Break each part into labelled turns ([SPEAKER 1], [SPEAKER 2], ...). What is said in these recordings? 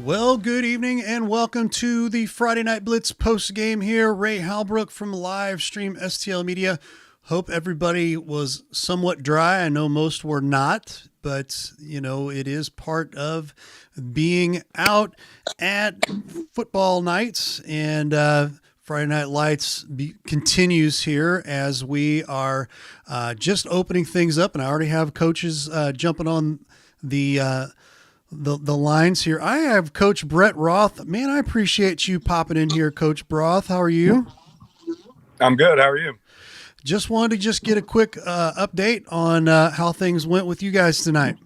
[SPEAKER 1] Well, good evening and welcome to the Friday Night Blitz post game here. Ray Halbrook from Live Stream STL Media. Hope everybody was somewhat dry. I know most were not, but it is part of being out at football nights, and Friday Night Lights continues here as we are just opening things up, and I already have coaches jumping on the lines here. I have Coach Brett Roth. Man, I appreciate you popping in here, Coach Roth. How are you?
[SPEAKER 2] I'm good. How are you?
[SPEAKER 1] Just wanted to get a quick update on how things went with you guys tonight.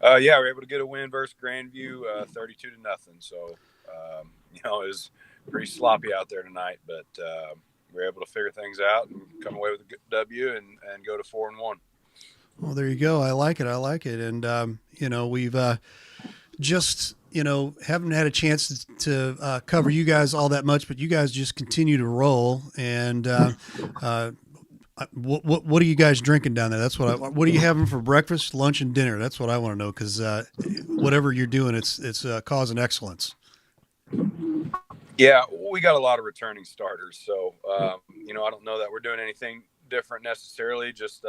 [SPEAKER 2] Yeah, we were able to get a win versus Grandview, 32-0. So, it was pretty sloppy out there tonight, but we were able to figure things out and come away with a good W and go to 4-1.
[SPEAKER 1] Well, there you go. I like it. And, we've just, haven't had a chance to cover you guys all that much, but you guys just continue to roll. And what are you guys drinking down there? That's what are you having for breakfast, lunch, and dinner? That's what I want to know, because whatever you're doing, it's causing excellence.
[SPEAKER 2] Yeah, we got a lot of returning starters. So, I don't know that we're doing anything different necessarily. Just,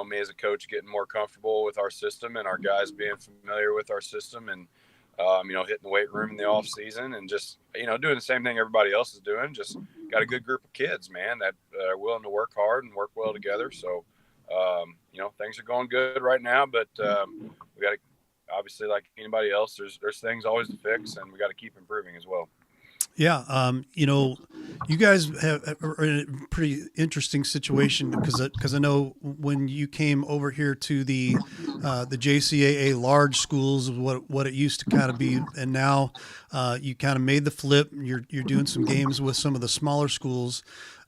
[SPEAKER 2] me as a coach getting more comfortable with our system and our guys being familiar with our system and, hitting the weight room in the off season and just, doing the same thing everybody else is doing. Just got a good group of kids, man, that are willing to work hard and work well together. So, things are going good right now, but we got to, obviously, like anybody else, there's things always to fix, and we got to keep improving as well.
[SPEAKER 1] Yeah, you guys are in a pretty interesting situation because I know when you came over here to the JCAA large schools, what it used to kind of be, and now you kind of made the flip. You're doing some games with some of the smaller schools,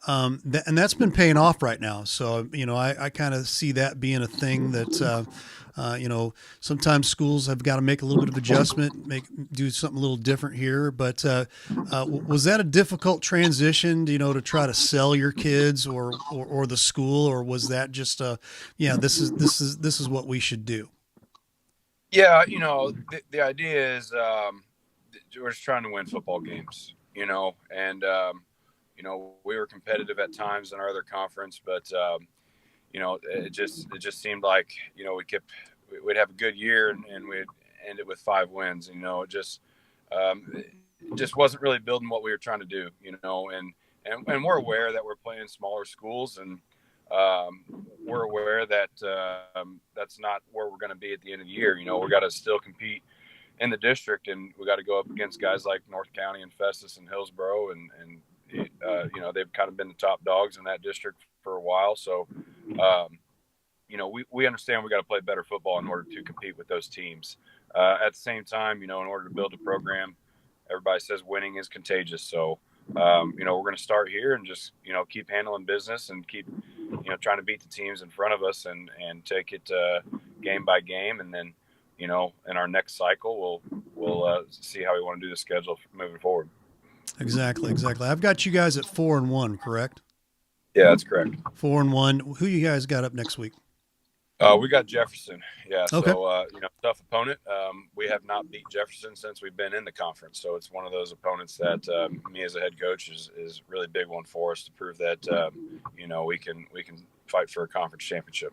[SPEAKER 1] and that's been paying off right now. So I kind of see that being a thing that. Sometimes schools have got to make a little bit of adjustment, do something a little different here. But was that a difficult transition, to try to sell your kids or the school, or was that just this is what we should do?
[SPEAKER 2] Yeah, the idea is we're just trying to win football games, and we were competitive at times in our other conference, but it just seemed like, we'd have a good year and we'd end it with 5 wins. It just wasn't really building what we were trying to do, and we're aware that we're playing smaller schools, and we're aware that that's not where we're going to be at the end of the year. We got to still compete in the district, and we got to go up against guys like North County and Festus and Hillsboro, and they've kind of been the top dogs in that district for a while. So, we understand we got to play better football in order to compete with those teams. At the same time, in order to build a program, everybody says winning is contagious. So, we're going to start here and just, keep handling business and keep, trying to beat the teams in front of us and take it game by game. And then, in our next cycle, we'll see how we want to do the schedule moving forward.
[SPEAKER 1] Exactly. I've got you guys at 4-1, correct?
[SPEAKER 2] Yeah, that's correct.
[SPEAKER 1] 4-1. Who you guys got up next week?
[SPEAKER 2] We got Jefferson. Yeah.
[SPEAKER 1] Okay.
[SPEAKER 2] So, tough opponent. We have not beat Jefferson since we've been in the conference. So it's one of those opponents that me as a head coach is really big one for us to prove that, we can fight for a conference championship.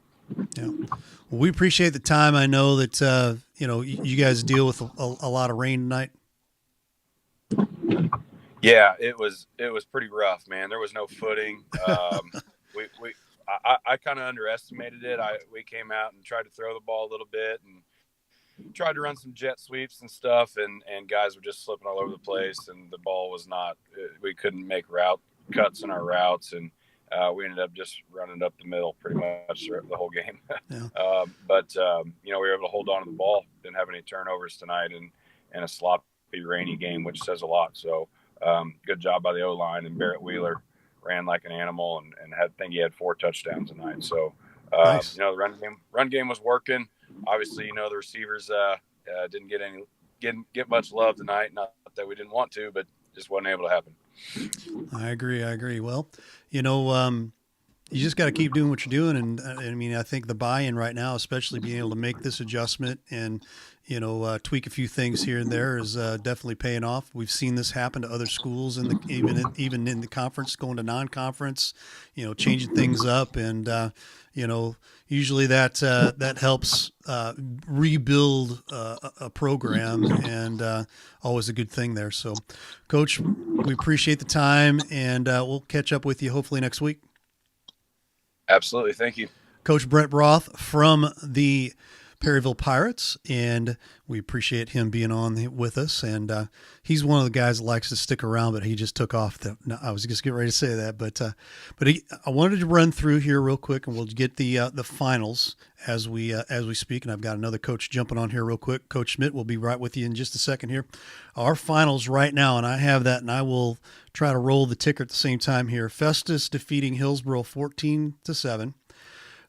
[SPEAKER 1] Yeah. Well, we appreciate the time. I know that, you guys deal with a lot of rain tonight.
[SPEAKER 2] Yeah, it was pretty rough, man. There was no footing. I kind of underestimated it. We came out and tried to throw the ball a little bit and tried to run some jet sweeps and stuff, and guys were just slipping all over the place, and the ball was not. We couldn't make route cuts in our routes, and we ended up just running up the middle pretty much the whole game.
[SPEAKER 1] Yeah.
[SPEAKER 2] But we were able to hold on to the ball. Didn't have any turnovers tonight, and a sloppy, rainy game, which says a lot. So good job by the O-line, and Barrett Wheeler ran like an animal and I think he had 4 touchdowns tonight. So,
[SPEAKER 1] nice.
[SPEAKER 2] The run game was working. Obviously, the receivers didn't get much love tonight. Not that we didn't want to, but just wasn't able to happen.
[SPEAKER 1] I agree. Well, you just got to keep doing what you're doing. And I mean, I think the buy-in right now, especially being able to make this adjustment and tweak a few things here and there is definitely paying off. We've seen this happen to other schools in the even in the conference, going to non-conference, changing things up, and usually that helps rebuild a program, and always a good thing there. So, Coach, we appreciate the time, and we'll catch up with you hopefully next week.
[SPEAKER 2] Absolutely, thank you,
[SPEAKER 1] Coach Brent Roth from the Perryville Pirates, and we appreciate him being on with us. And he's one of the guys that likes to stick around, but he just took off. No, I was just getting ready to say that, but I wanted to run through here real quick, and we'll get the finals as we speak. And I've got another coach jumping on here real quick. Coach Schmidt will be right with you in just a second here. Our finals right now, and I have that, and I will try to roll the ticker at the same time here. Festus defeating Hillsboro 14-7.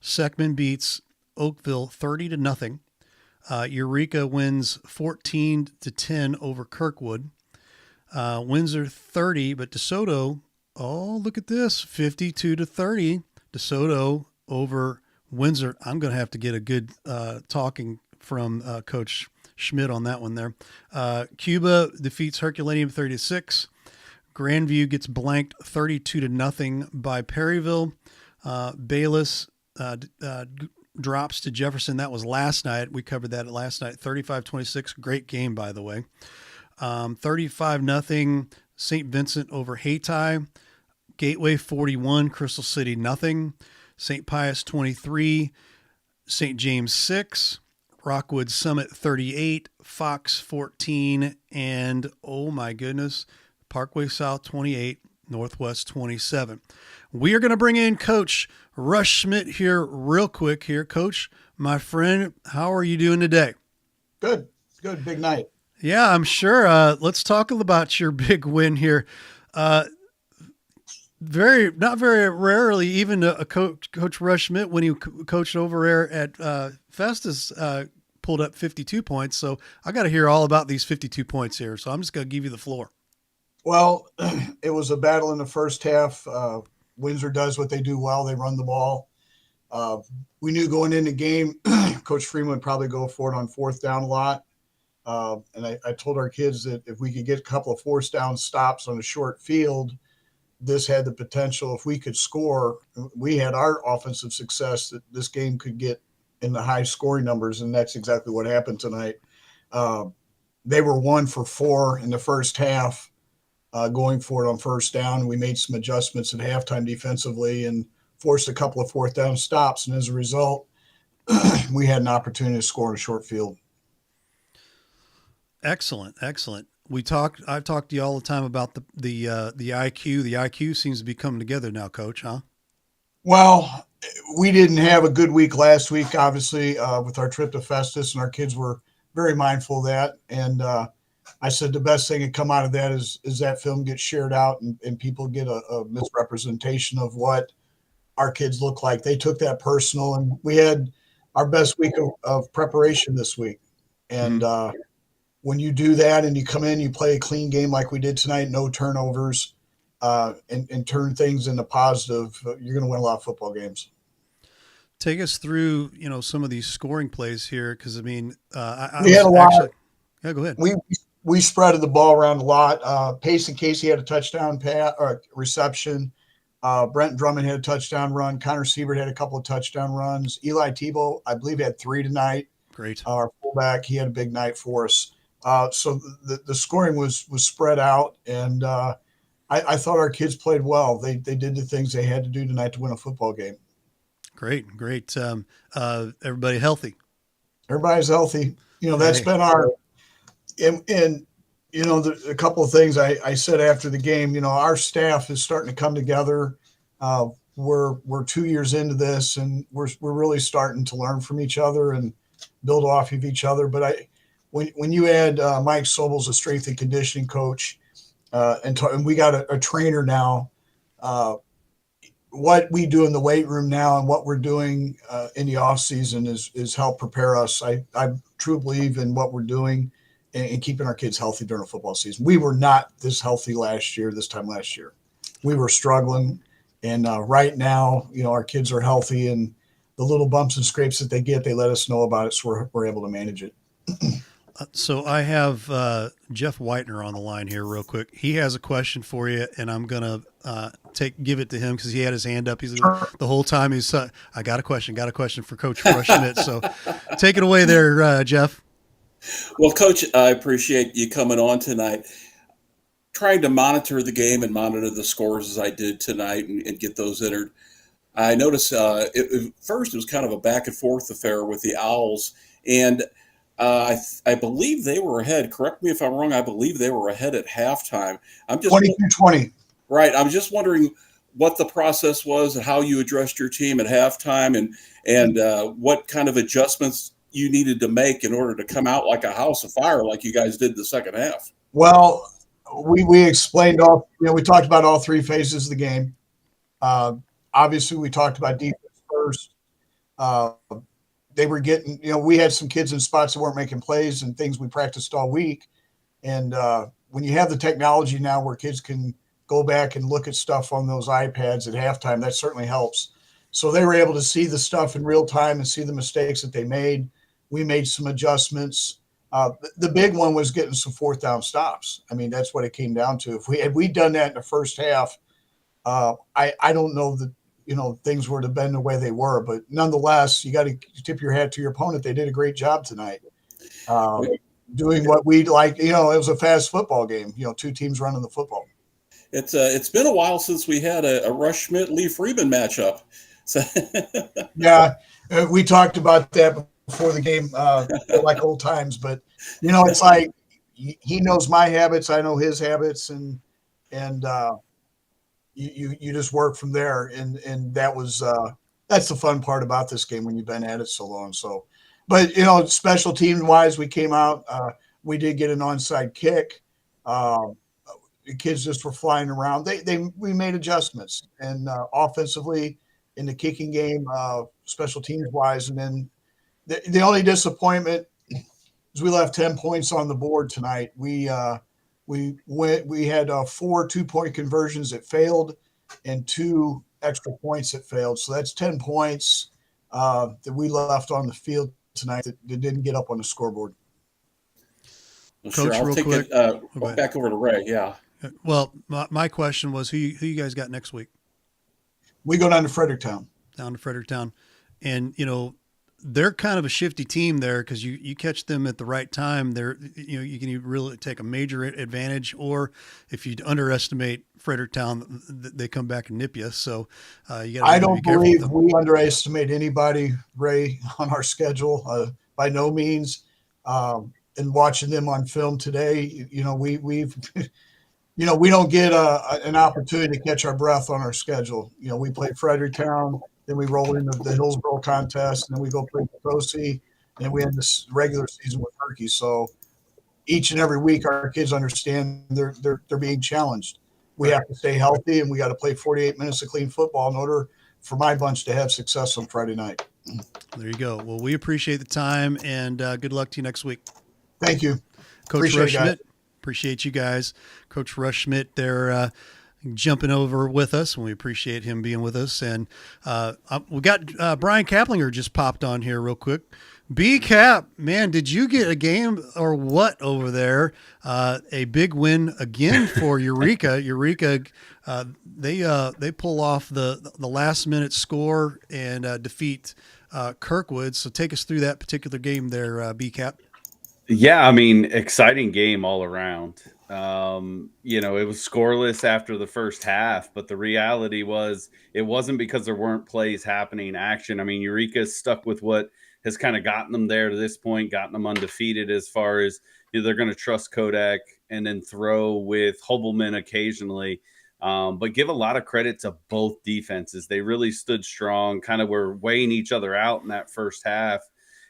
[SPEAKER 1] Seckman beats Oakville 30-0. Eureka wins 14-10 over Kirkwood. Windsor 30, but DeSoto, oh, look at this, 52-30. DeSoto over Windsor. I'm going to have to get a good talking from Coach Schmidt on that one there. Cuba defeats Herculaneum 30-6. Grandview gets blanked 32-0 by Perryville. Bayless drops to Jefferson. That was last night. We covered that last night. 35-26. Great game, by the way. 35-0 St. Vincent over Hayti. Gateway 41, Crystal City nothing. St. Pius 23, St. James 6. Rockwood Summit 38, Fox 14, and oh my goodness, Parkway South 28, Northwest 27. We are going to bring in Coach Russ Schmidt here real quick here. Coach, my friend, how are you doing today?
[SPEAKER 3] Good. Big night.
[SPEAKER 1] Yeah, I'm sure. Let's talk about your big win here. Not very rarely, even a Coach Russ Schmidt, when he coached over there at Festus, pulled up 52 points. So I got to hear all about these 52 points here. So I'm just going to give you the floor.
[SPEAKER 3] Well, it was a battle in the first half. Windsor does what they do well. They run the ball. We knew going into the game, Coach Freeman would probably go for it on fourth down a lot. And I told our kids that if we could get a couple of fourth down stops on a short field, this had the potential. If we could score, we had our offensive success, that this game could get in the high scoring numbers. And that's exactly what happened tonight. They were 1 for 4 in the first half. Going for it on first down. We made some adjustments at halftime defensively and forced a couple of fourth down stops. And as a result, we had an opportunity to score in a short field.
[SPEAKER 1] Excellent. I've talked to you all the time about the IQ. The IQ seems to be coming together now, Coach, huh?
[SPEAKER 3] Well, we didn't have a good week last week, obviously, with our trip to Festus, and our kids were very mindful of that. And, I said the best thing to come out of that is that film gets shared out and people get a misrepresentation of what our kids look like. They took that personal, and we had our best week of preparation this week. And when you do that and you come in, you play a clean game like we did tonight, no turnovers, and turn things into positive, you're going to win a lot of football games.
[SPEAKER 1] Take us through, some of these scoring plays here, because
[SPEAKER 3] we had a lot.
[SPEAKER 1] Yeah, go ahead.
[SPEAKER 3] We spreaded the ball around a lot. Payson Casey had a touchdown reception. Brent Drummond had a touchdown run. Connor Siebert had a couple of touchdown runs. Eli Tebow, I believe, had 3 tonight.
[SPEAKER 1] Great.
[SPEAKER 3] Our fullback, he had a big night for us. So the scoring was spread out, and I thought our kids played well. They did the things they had to do tonight to win a football game.
[SPEAKER 1] Great. Everybody healthy?
[SPEAKER 3] Everybody's healthy. That's been our – and a couple of things I said after the game, our staff is starting to come together. We're 2 years into this, and we're really starting to learn from each other and build off of each other. But when you add Mike Sobel's a strength and conditioning coach, and we got a trainer now, what we do in the weight room now and what we're doing in the off season is help prepare us. I truly believe in what we're doing and keeping our kids healthy during a football season. We were not this healthy this time last year. We were struggling. And right now, our kids are healthy, and the little bumps and scrapes that they get, they let us know about it. So we're able to manage it.
[SPEAKER 1] So I have Jeff Whitener on the line here real quick. He has a question for you, and I'm gonna give it to him because he had his hand up. He's
[SPEAKER 3] Sure.
[SPEAKER 1] the whole time I got a question for Coach Rush Schmidt. So take it away there, Jeff.
[SPEAKER 4] Well, Coach, I appreciate you coming on tonight. Trying to monitor the game and monitor the scores as I did tonight and get those entered. I noticed first it was kind of a back and forth affair with the Owls, and I believe they were ahead. Correct me if I'm wrong. I believe they were ahead at halftime. I'm just
[SPEAKER 3] 22-20.
[SPEAKER 4] right. I'm just wondering what the process was and how you addressed your team at halftime, and what kind of adjustments you needed to make in order to come out like a house of fire, like you guys did the second half.
[SPEAKER 3] Well, we explained we talked about all three phases of the game. Obviously, we talked about defense first. They were getting, we had some kids in spots that weren't making plays and things we practiced all week. And when you have the technology now where kids can go back and look at stuff on those iPads at halftime, that certainly helps. So they were able to see the stuff in real time and see the mistakes that they made. We made some adjustments. The big one was getting some fourth down stops. I mean, that's what it came down to. If we done that in the first half, I don't know that, things would have been the way they were, but nonetheless, you got to tip your hat to your opponent. They did a great job tonight, doing what we like. It was a fast football game. Two teams running the football.
[SPEAKER 4] It's been a while since we had a Rush Schmidt Lee Freeman matchup. So
[SPEAKER 3] yeah, we talked about that before the game, like old times. But it's like he knows my habits, I know his habits, and you just work from there. And that was that's the fun part about this game when you've been at it so long. So, but special team wise, we came out. We did get an onside kick. The kids just were flying around. We made adjustments, and offensively in the kicking game, special teams wise, and then the only disappointment is we left 10 points on the board tonight. We had 4 2-point conversions that failed and 2 extra points that failed. So that's 10 points that we left on the field tonight that didn't get up on the scoreboard.
[SPEAKER 1] Coach,
[SPEAKER 4] sure, I'll
[SPEAKER 1] real
[SPEAKER 4] take
[SPEAKER 1] quick.
[SPEAKER 4] it back over to Ray. Yeah.
[SPEAKER 1] Well, my question was who you guys got next week?
[SPEAKER 3] We go down to Fredericktown.
[SPEAKER 1] And they're kind of a shifty team there because you catch them at the right time. They're you can really take a major advantage, or if you underestimate Fredericktown, they come back and nip you. So you got.
[SPEAKER 3] I don't believe we underestimate anybody, Ray, on our schedule. By no means. And watching them on film today, we've. We don't get an opportunity to catch our breath on our schedule. We play Fredericktown, then we roll into the Hillsborough contest, and then we go play Potosi, and then we end this regular season with Herky. So each and every week, our kids understand they're being challenged. We have to stay healthy, and we got to play 48 minutes of clean football in order for my bunch to have success on Friday night.
[SPEAKER 1] There you go. Well, we appreciate the time, and good luck to you next week.
[SPEAKER 3] Thank you.
[SPEAKER 1] Coach Rush Schmidt. Appreciate you guys. Coach Rush Schmidt there jumping over with us, and we appreciate him being with us. And we got Brian Kaplinger just popped on here real quick. B-Cap, man, did you get a game or what over there? A big win again for Eureka. Eureka, they pull off the last-minute score and defeat Kirkwood. So take us through that particular game there, B-Cap.
[SPEAKER 5] Yeah, I mean, exciting game all around. It was scoreless after the first half, but the reality was it wasn't because there weren't plays happening, action. I mean, Eureka stuck with what has kind of gotten them there to this point, gotten them undefeated as far as they're going to trust Kodak and then throw with Hobelman occasionally. But give a lot of credit to both defenses. They really stood strong, kind of were weighing each other out in that first half.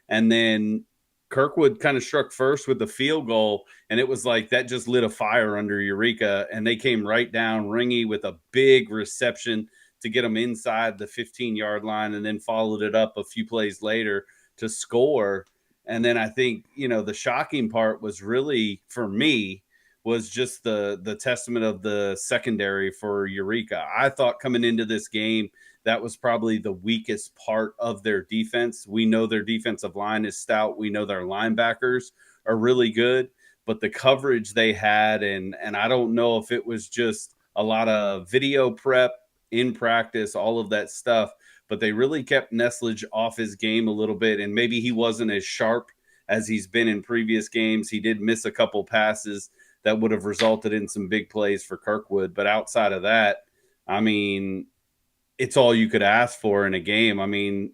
[SPEAKER 5] And then Kirkwood kind of struck first with the field goal, and it was like that just lit a fire under Eureka, and they came right down Ringy with a big reception to get them inside the 15-yard line, and then followed it up a few plays later to score. And then I think, the shocking part was really, for me, was just the testament of the secondary for Eureka. I thought coming into this game that was probably the weakest part of their defense. We know their defensive line is stout. We know their linebackers are really good, but the coverage they had, and I don't know if it was just a lot of video prep in practice, all of that stuff, but they really kept Nesledge off his game a little bit, and maybe he wasn't as sharp as he's been in previous games. He did miss a couple passes that would have resulted in some big plays for Kirkwood, but outside of that, I mean, it's all you could ask for in a game. I mean,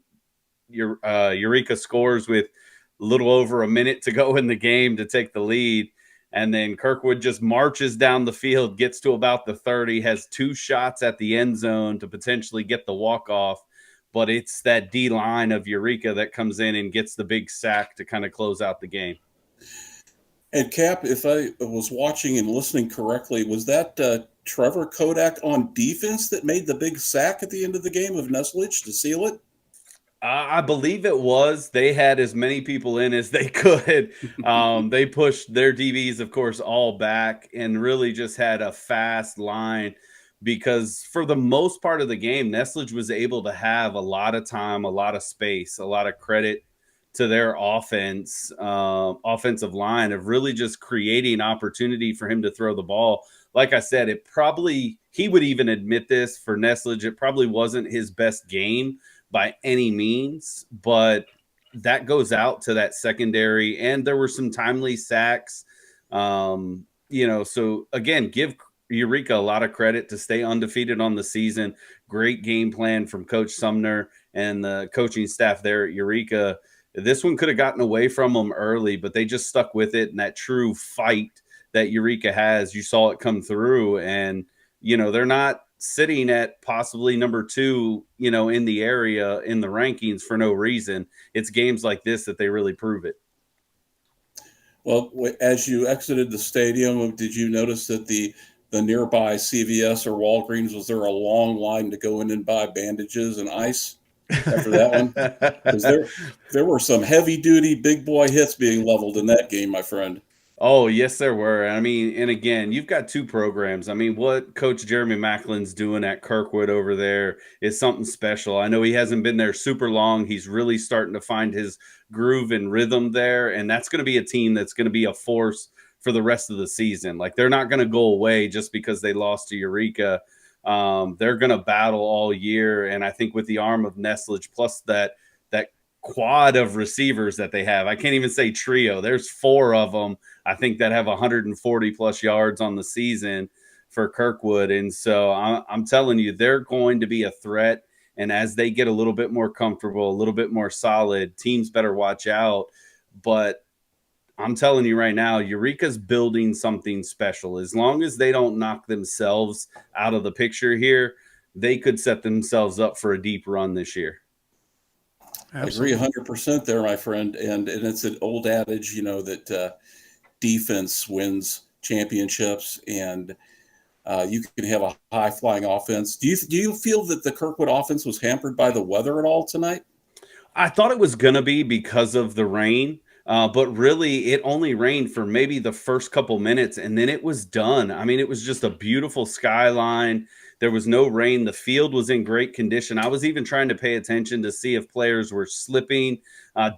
[SPEAKER 5] Eureka scores with a little over a minute to go in the game to take the lead. And then Kirkwood just marches down the field, gets to about the 30, has 2 shots at the end zone to potentially get the walk-off. But it's that D line of Eureka that comes in and gets the big sack to kind of close out the game.
[SPEAKER 4] And Cap, if I was watching and listening correctly, was that Trevor Kodak on defense that made the big sack at the end of the game of Nesledge to seal it?
[SPEAKER 5] I believe it was. They had as many people in as they could. They pushed their DBs, of course, all back and really just had a fast line because for the most part of the game, Nesledge was able to have a lot of time, a lot of space, a lot of credit to their offensive line of really just creating opportunity for him to throw the ball. Like I said, he would even admit this for Nesledge, it probably wasn't his best game by any means, but that goes out to that secondary. And there were some timely sacks. So again, give Eureka a lot of credit to stay undefeated on the season. Great game plan from Coach Sumner and the coaching staff there at Eureka. This one could have gotten away from them early, but they just stuck with it. And that true fight that Eureka has, you saw it come through. And, they're not sitting at possibly number 2, in the area in the rankings for no reason. It's games like this that they really prove it.
[SPEAKER 4] Well, as you exited the stadium, did you notice that the nearby CVS or Walgreens, was there a long line to go in and buy bandages and ice after that one? Because there were some heavy-duty big boy hits being leveled in that game, my friend.
[SPEAKER 5] Oh, yes, there were. I mean, and again, you've got 2 programs. I mean, what Coach Jeremy Macklin's doing at Kirkwood over there is something special. I know he hasn't been there super long. He's really starting to find his groove and rhythm there, and that's going to be a team that's going to be a force for the rest of the season. Like, they're not going to go away just because they lost to Eureka. They're going to battle all year, and I think with the arm of Nesledge plus that quad of receivers that they have, I can't even say trio. There's 4 of them, I think, that have 140 plus yards on the season for Kirkwood. And so I'm telling you, they're going to be a threat. And as they get a little bit more comfortable, a little bit more solid, teams better watch out. But I'm telling you right now, Eureka's building something special. As long as they don't knock themselves out of the picture here, they could set themselves up for a deep run this year.
[SPEAKER 1] Absolutely.
[SPEAKER 4] I agree 100% there, my friend. And it's an old adage, that defense wins championships, and you can have a high-flying offense. Do you feel that the Kirkwood offense was hampered by the weather at all tonight?
[SPEAKER 5] I thought it was going to be because of the rain. But really, it only rained for maybe the first couple minutes, and then it was done. I mean, it was just a beautiful skyline. There was no rain. The field was in great condition. I was even trying to pay attention to see if players were slipping.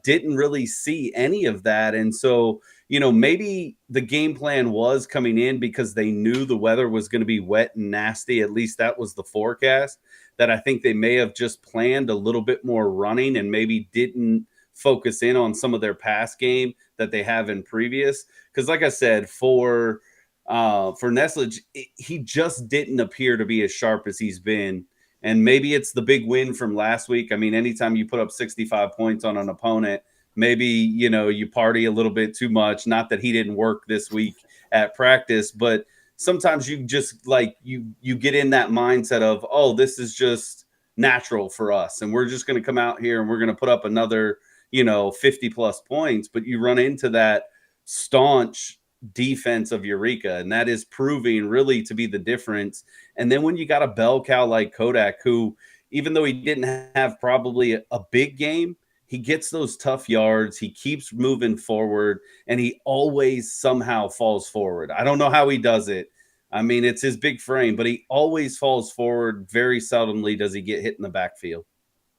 [SPEAKER 5] Didn't really see any of that. And so, maybe the game plan was coming in because they knew the weather was going to be wet and nasty. At least that was the forecast, that I think they may have just planned a little bit more running and maybe didn't focus in on some of their pass game that they have in previous. Because like I said, for Nesledge, he just didn't appear to be as sharp as he's been. And maybe it's the big win from last week. I mean, anytime you put up 65 points on an opponent, maybe, you party a little bit too much. Not that he didn't work this week at practice, but sometimes you just you get in that mindset of, oh, this is just natural for us. And we're just going to come out here and we're going to put up another, 50 plus points. But you run into that staunch defense of Eureka, and that is proving really to be the difference. And then when you got a bell cow like Kodak, who, even though he didn't have probably a big game, he gets those tough yards, he keeps moving forward, and he always somehow falls forward. I don't know how he does it. I mean, it's his big frame, but he always falls forward. Very seldomly does he get hit in the backfield.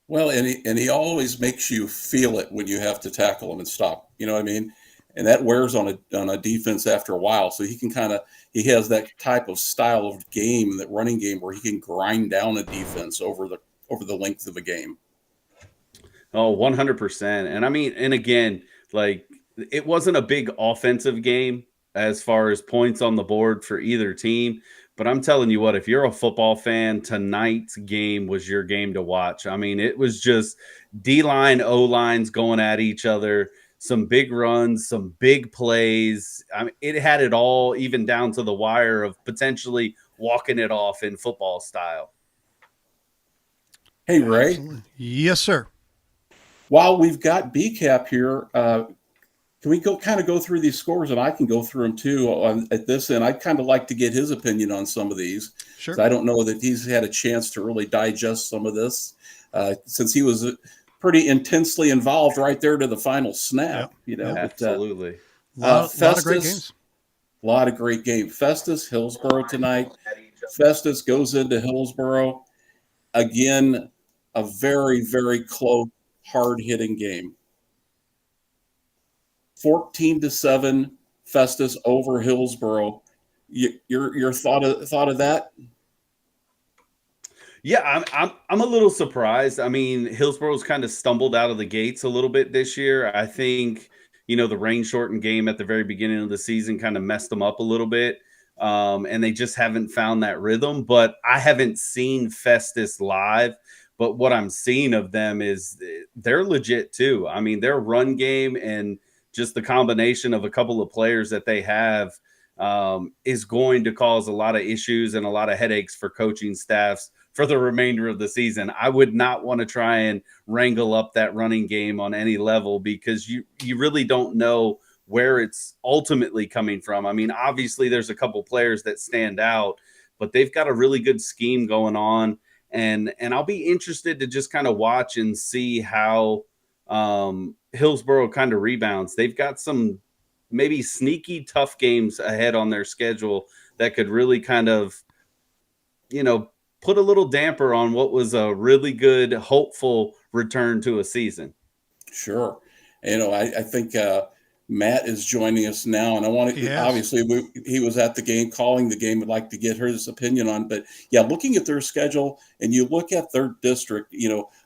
[SPEAKER 4] Well, and he always makes you feel it when you have to tackle him and stop. You know what I mean? And that wears on a defense after a while. So he has that type of style of game, that running game, where he can grind down a defense over the length of a game.
[SPEAKER 5] Oh, 100%. And I mean, and again, like, it wasn't a big offensive game as far as points on the board for either team. But I'm telling you what, if you're a football fan, tonight's game was your game to watch. I mean, it was just D-line, O-lines going at each other, some big runs, some big plays. I mean, it had it all, even down to the wire of potentially walking it off in football style.
[SPEAKER 4] Hey, Ray.
[SPEAKER 1] Absolutely. Yes, sir.
[SPEAKER 4] While we've got BCAP here, can we go through these scores, and I can go through them too at this end? I'd kind of like to get his opinion on some of these.
[SPEAKER 1] Sure.
[SPEAKER 4] I don't know that he's had a chance to really digest some of this since he was pretty intensely involved right there to the final snap.
[SPEAKER 5] Absolutely.
[SPEAKER 1] Lot of great games.
[SPEAKER 4] A lot of great games. Festus, Hillsborough tonight. Festus goes into Hillsborough. Again, a very, very close, hard-hitting game. 14-7, Festus over Hillsborough. Your thought of that?
[SPEAKER 5] Yeah, I'm a little surprised. I mean, Hillsborough's kind of stumbled out of the gates a little bit this year. I think, the rain shortened game at the very beginning of the season kind of messed them up a little bit. And they just haven't found that rhythm. But I haven't seen Festus live. But what I'm seeing of them is they're legit too. I mean, their run game and just the combination of a couple of players that they have is going to cause a lot of issues and a lot of headaches for coaching staffs for the remainder of the season. I would not want to try and wrangle up that running game on any level because you really don't know where it's ultimately coming from. I mean, obviously there's a couple players that stand out, but they've got a really good scheme going on. And I'll be interested to just kind of watch and see how Hillsborough kind of rebounds. They've got some maybe sneaky tough games ahead on their schedule that could really kind of, put a little damper on what was a really good, hopeful return to a season.
[SPEAKER 4] Sure. I think Matt is joining us now, and I want to, obviously he was at the game, calling the game. I'd like to get his opinion on, but yeah, looking at their schedule and you look at their district,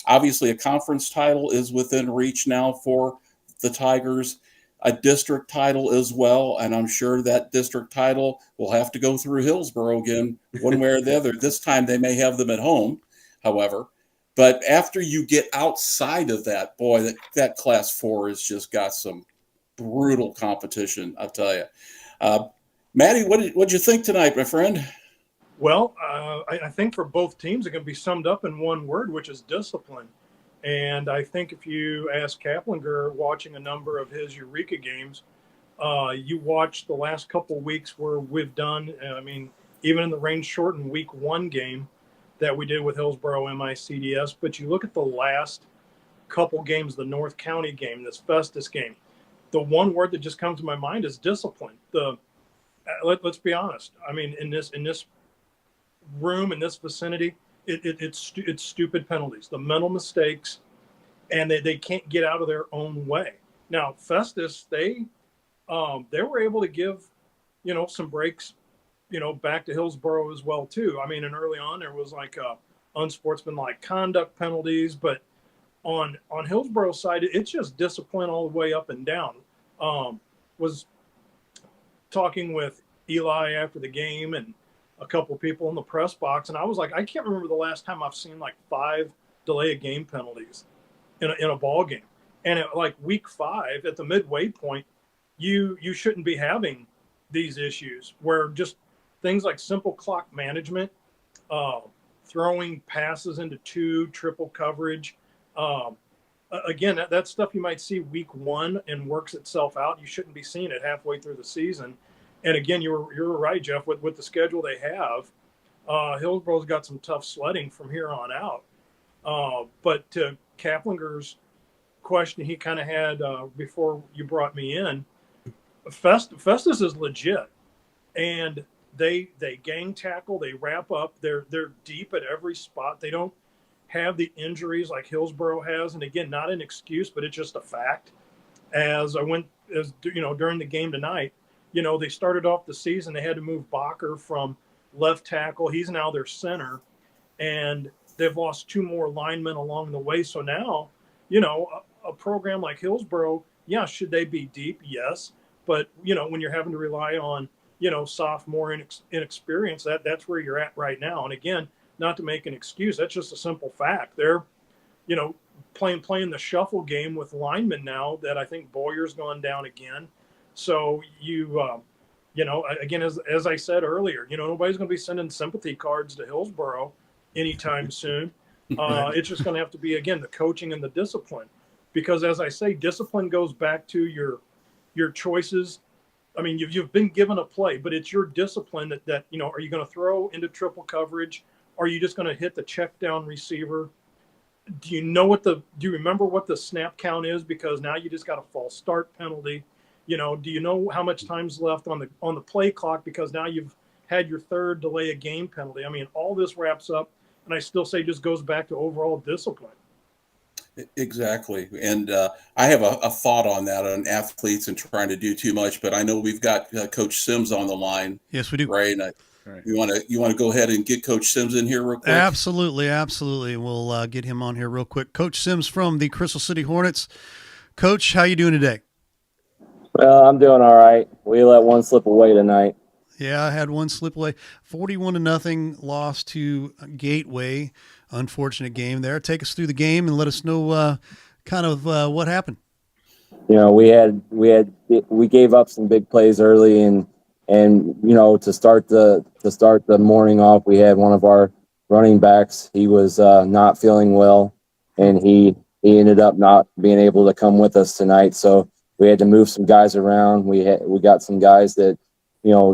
[SPEAKER 4] obviously a conference title is within reach now for the Tigers, a district title as well. And I'm sure that district title will have to go through Hillsborough again, one way or the other. This time they may have them at home, however. But after you get outside of that, boy, that Class 4 has just got some brutal competition, I'll tell you. Matty, what'd you think tonight, my friend?
[SPEAKER 6] Well, I think for both teams, it can be summed up in one word, which is discipline. And I think if you ask Kaplinger, watching a number of his Eureka games, you watch the last couple weeks where we've done, even in the rain-shortened week 1 game that we did with Hillsborough MICDS, but you look at the last couple games, the North County game, this Festus game, the one word that just comes to my mind is discipline. Let's be honest. I mean, in this room, in this vicinity, it's stupid penalties, the mental mistakes, and they can't get out of their own way. Now, Festus, they were able to give, some breaks, back to Hillsborough as well too. I mean, and early on there was like unsportsmanlike conduct penalties, but on Hillsborough's side, it's just discipline all the way up and down. Was talking with Eli after the game and a couple people in the press box, and I was like, I can't remember the last time I've seen like 5 delay of game penalties in a ball game. And at like week 5 at the midway point, you shouldn't be having these issues where just things like simple clock management, throwing passes into 2, triple coverage. Again, that stuff you might see week 1 and works itself out. You shouldn't be seeing it halfway through the season. And again, you're right, Jeff, with the schedule they have. Hillsborough's got some tough sledding from here on out. But to Kaplinger's question he kind of had before you brought me in, Festus is legit. And They gang tackle, they wrap up, they're deep at every spot. They don't have the injuries like Hillsborough has, and again, not an excuse, but it's just a fact. As during the game tonight, they started off the season, they had to move Bacher from left tackle. He's now their center, and they've lost 2 more linemen along the way. So now, a program like Hillsborough, yeah, should they be deep? Yes. But, when you're having to rely on, sophomore inexperience, that's where you're at right now. And again, not to make an excuse, that's just a simple fact. They're, playing the shuffle game with linemen now that I think Boyer's gone down again. So again, as I said earlier, nobody's going to be sending sympathy cards to Hillsborough anytime soon. It's just going to have to be, again, the coaching and the discipline, because as I say, discipline goes back to your choices. I mean, you've been given a play, but it's your discipline that are you going to throw into triple coverage? Are you just going to hit the check down receiver? Do you remember what the snap count is? Because now you just got a false start penalty. Do you know how much time's left on the play clock? Because now you've had your 3rd delay of game penalty. I mean, all this wraps up, and I still say just goes back to overall discipline.
[SPEAKER 4] Exactly. And I have a thought on that, on athletes and trying to do too much, but I know we've got Coach Sims on the line.
[SPEAKER 1] Yes, we do.
[SPEAKER 4] Right.
[SPEAKER 5] Right.
[SPEAKER 4] You want to go ahead and get Coach Sims in here real quick?
[SPEAKER 1] Absolutely. We'll get him on here real quick. Coach Sims from the Crystal City Hornets. Coach, how you doing today?
[SPEAKER 7] Well, I'm doing all right. We let one slip away tonight.
[SPEAKER 1] Yeah, I had one slip away. 41-0 loss to Gateway. Unfortunate game there. Take us through the game and let us know kind of what happened.
[SPEAKER 7] We gave up some big plays early, and to start the morning off, we had one of our running backs. He was not feeling well, and he ended up not being able to come with us tonight. So we had to move some guys around. We got some guys that,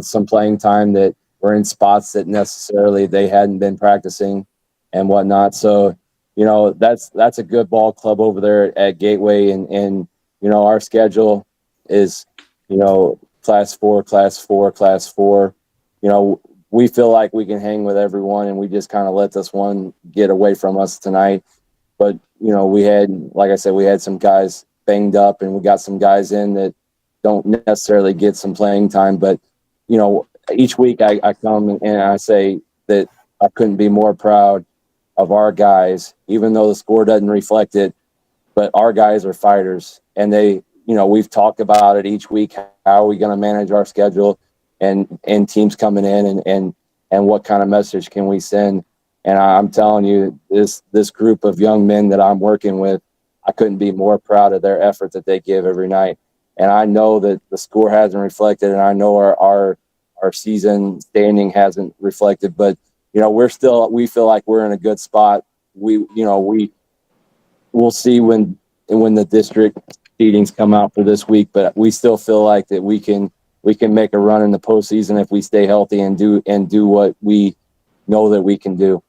[SPEAKER 7] some playing time that were in spots that necessarily they hadn't been practicing and whatnot. So, that's a good ball club over there at Gateway, and our schedule is, class 4, class 4, class 4. We feel like we can hang with everyone, and we just kind of let this one get away from us tonight. But, we had, like I said, we had some guys banged up, and we got some guys in that don't necessarily get some playing time. But, each week I come and I say that I couldn't be more proud of our guys, even though the score doesn't reflect it. But our guys are fighters, and they, we've talked about it each week. How are we going to manage our schedule and teams coming in, and what kind of message can we send? And I'm telling you, this group of young men that I'm working with, I couldn't be more proud of their effort that they give every night. And I know that the score hasn't reflected, and I know our season standing hasn't reflected, but we feel like we're in a good spot. We'll see when the district seedings come out for this week, but we still feel like that we can make a run in the postseason if we stay healthy and do what we know that we can do.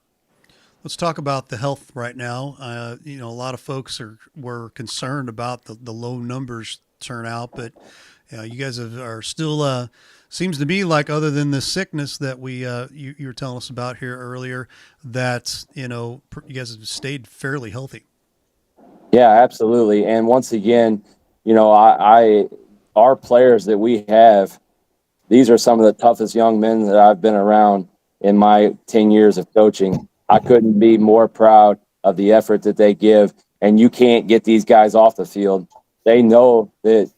[SPEAKER 1] Let's talk about the health right now. A lot of folks were concerned about the low numbers turnout, but you guys are still seems to be like, other than the sickness that you were telling us about here earlier, that you guys have stayed fairly healthy.
[SPEAKER 7] Yeah, absolutely. And once again, our players that we have, these are some of the toughest young men that I've been around in my 10 years of coaching. I couldn't be more proud of the effort that they give. And you can't get these guys off the field. They know that,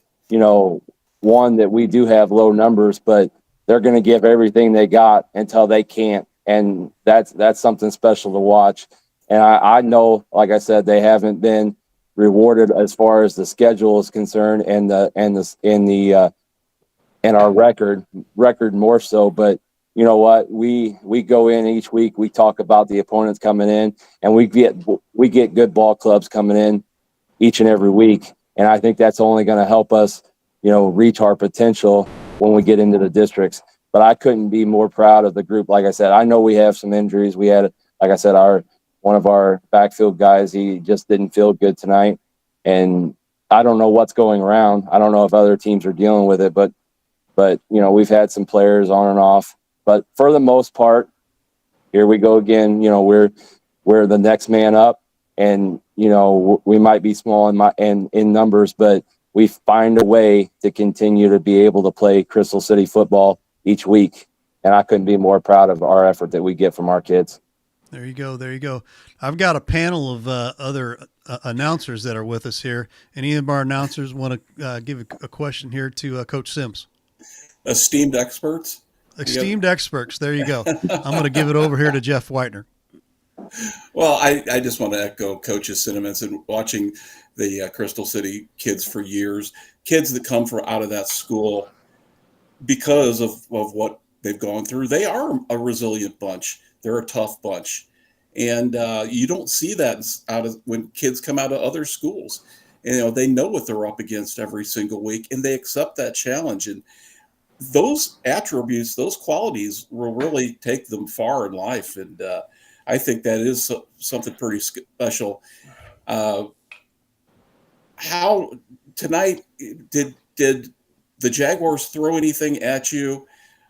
[SPEAKER 7] one, that we do have low numbers, but they're going to give everything they got until they can't. And that's something special to watch. And I know, like I said, they haven't been rewarded as far as the schedule is concerned, and our record more so. But you know what? We go in each week. We talk about the opponents coming in, and we get good ball clubs coming in each and every week. And I think that's only going to help us, reach our potential when we get into the districts. But I couldn't be more proud of the group. Like I said, I know we have some injuries. We had, like I said, one of our backfield guys, he just didn't feel good tonight. And I don't know what's going around. I don't know if other teams are dealing with it, but we've had some players on and off But for the most part, here we go again. You know, we're the next man up, and you know we might be small in numbers, but we find a way to continue to be able to play Crystal City football each week. And I couldn't be more proud of our effort that we get from our kids.
[SPEAKER 1] There you go. There you go. I've got a panel of other announcers that are with us here. Any of our announcers want to give a question here to Coach Sims?
[SPEAKER 4] Esteemed experts.
[SPEAKER 1] Esteemed experts. There you go. I'm going to give it over here to Jeff Whitener.
[SPEAKER 4] Well, I just want to echo Coach's sentiments and watching the Crystal City kids for years, kids that come from out of that school because of what they've gone through. They are a resilient bunch. They're a tough bunch. And you don't see that when kids come out of other schools. And, you know, they know what they're up against every single week, and they accept that challenge. And those attributes, those qualities will really take them far in life. And I think that is something pretty special. How tonight did the Jaguars throw anything at you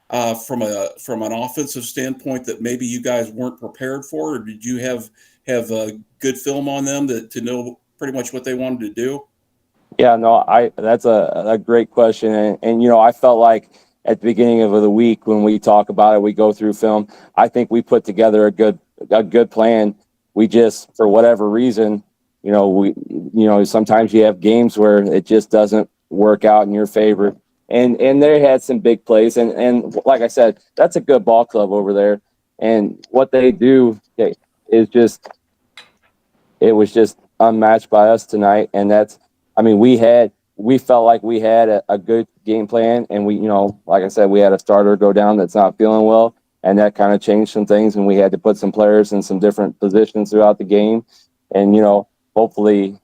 [SPEAKER 4] from an offensive standpoint that maybe you guys weren't prepared for, or did you have a good film on them to know pretty much what they wanted to do?
[SPEAKER 7] Yeah, no, that's a great question, and you know, I felt like at the beginning of the week when we talk about it, we go through film. I think we put together a good plan. We just, for whatever reason, you know, sometimes you have games where it just doesn't work out in your favor. And they had some big plays. And like I said, that's a good ball club over there. And what they do is it was just unmatched by us tonight. And we felt like we had a good game plan. And we, you know, like I said, we had a starter go down that's not feeling well. And that kind of changed some things. And we had to put some players in some different positions throughout the game. And, you know, hopefully,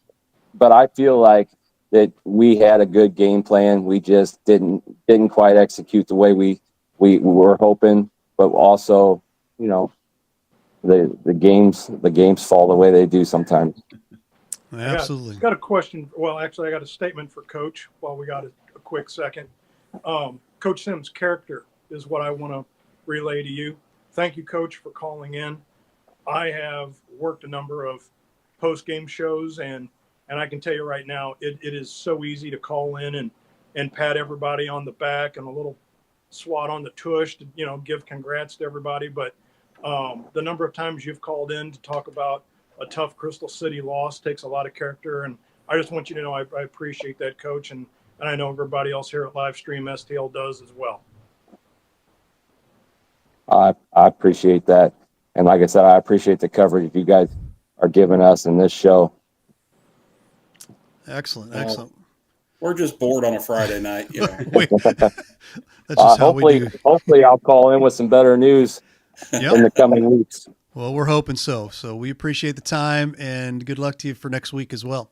[SPEAKER 7] but I feel like that we had a good game plan. We just didn't quite execute the way we were hoping, but also, you know, the games fall the way they do sometimes.
[SPEAKER 1] Absolutely.
[SPEAKER 6] I got a question. Well, actually, I got a statement for Coach while we got a quick second. Coach Sims' character is what I want to relay to you. Thank you, Coach, for calling in. I have worked a number of post-game shows, and I can tell you right now, it is so easy to call in and pat everybody on the back and a little swat on the tush to, you know, give congrats to everybody. But the number of times you've called in to talk about a tough Crystal City loss takes a lot of character. And I just want you to know I appreciate that, Coach. And I know everybody else here at Livestream STL does as well.
[SPEAKER 7] I appreciate that. And like I said, I appreciate the coverage you guys are giving us in this show.
[SPEAKER 1] Excellent.
[SPEAKER 4] We're just bored on a Friday night, you know.
[SPEAKER 1] That's just how we do.
[SPEAKER 7] Hopefully I'll call in with some better news in the coming weeks.
[SPEAKER 1] Well, we're hoping so. So we appreciate the time, and good luck to you for next week as well.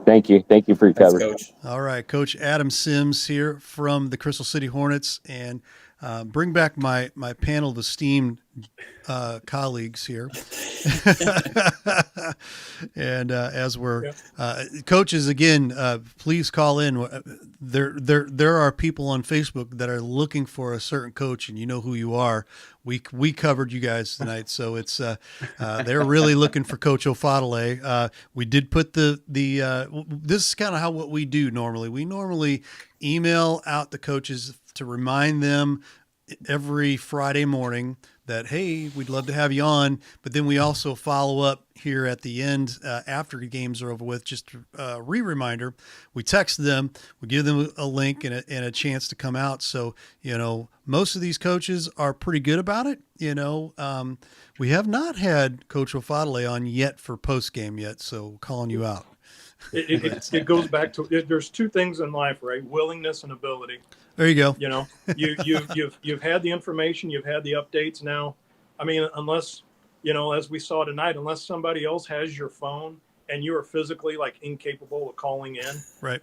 [SPEAKER 7] Thank you for your coverage.
[SPEAKER 4] Coach.
[SPEAKER 1] All right, Coach Adam Sims here from the Crystal City Hornets, and bring back my panel of esteemed colleagues here. And as we're coaches again, please call in. There are people on Facebook that are looking for a certain coach, and you know who you are. We covered you guys tonight, so it's they're really looking for Coach Ofadale. We did put the this is kind of what we do normally. We normally email out the coaches to remind them every Friday morning that, hey, we'd love to have you on. But then we also follow up here at the end after games are over with, just a reminder. We text them, we give them a link and a chance to come out. So, you know, most of these coaches are pretty good about it. You know, we have not had Coach Ofadale on yet for post game yet. So calling you out.
[SPEAKER 6] It goes back to there's two things in life, right? Willingness and ability.
[SPEAKER 1] There you go.
[SPEAKER 6] You know, you've had the information, you've had the updates. Now, I mean, unless, you know, as we saw tonight, unless somebody else has your phone and you are physically like incapable of calling in,
[SPEAKER 1] right?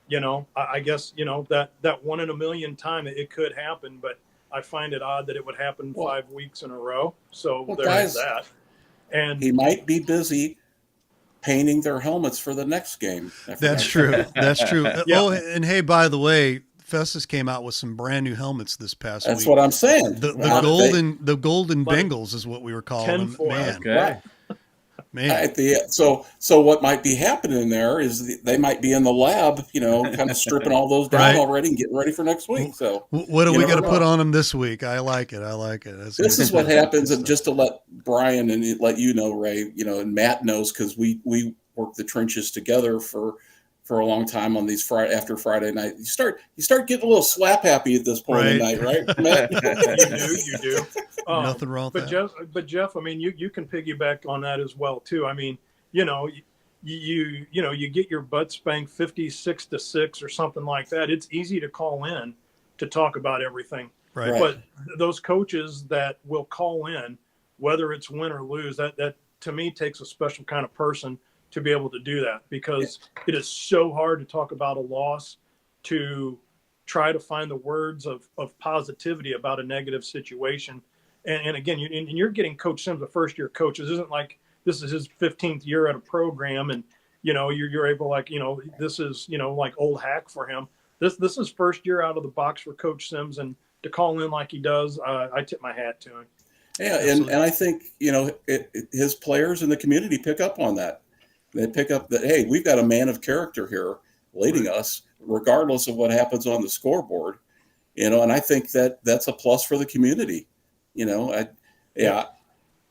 [SPEAKER 6] You know, I guess, you know, that 1 in a million time it could happen, but I find it odd that it would happen 5 weeks in a row. So there's that. And
[SPEAKER 4] he might be busy painting their helmets for the next game.
[SPEAKER 1] That's true. That's true.
[SPEAKER 6] Yeah.
[SPEAKER 1] Oh, and hey, by the way, Festus came out with some brand new helmets this past
[SPEAKER 4] That's
[SPEAKER 1] week.
[SPEAKER 4] what I'm saying.
[SPEAKER 1] The golden Bengals is what we were calling them. Man,
[SPEAKER 5] Okay.
[SPEAKER 1] man.
[SPEAKER 4] So what might be happening there is they might be in the lab, kind of stripping all those down
[SPEAKER 1] Right.
[SPEAKER 4] already and getting ready for next week. So
[SPEAKER 1] What do we got to
[SPEAKER 4] never
[SPEAKER 1] put
[SPEAKER 4] know.
[SPEAKER 1] on them this week? I like it.
[SPEAKER 4] This is what happens, and just to let Brian and let you know, Ray, and Matt knows because we work the trenches together for a long time on these after Friday night. You start getting a little slap happy at this point in night, right, Matt?
[SPEAKER 6] You do.
[SPEAKER 1] Nothing wrong with that.
[SPEAKER 6] But Jeff, I mean, you can piggyback on that as well too. I mean, you get your butt spanked 56-6 or something like that. It's easy to call in to talk about everything.
[SPEAKER 1] Right.
[SPEAKER 6] But those coaches that will call in, whether it's win or lose, that to me takes a special kind of person to be able to do that, because it is so hard to talk about a loss, to try to find the words of positivity about a negative situation. And again, you're getting Coach Sims, a first-year coach. This isn't like this is his 15th year at a program, and you're able, this is like old hack for him. This is first year out of the box for Coach Sims, and to call in like he does, I tip my hat to him.
[SPEAKER 4] Yeah, and I think his players in the community pick up on that. They pick up that, hey, we've got a man of character here leading us, regardless of what happens on the scoreboard. And I think that's a plus for the community. And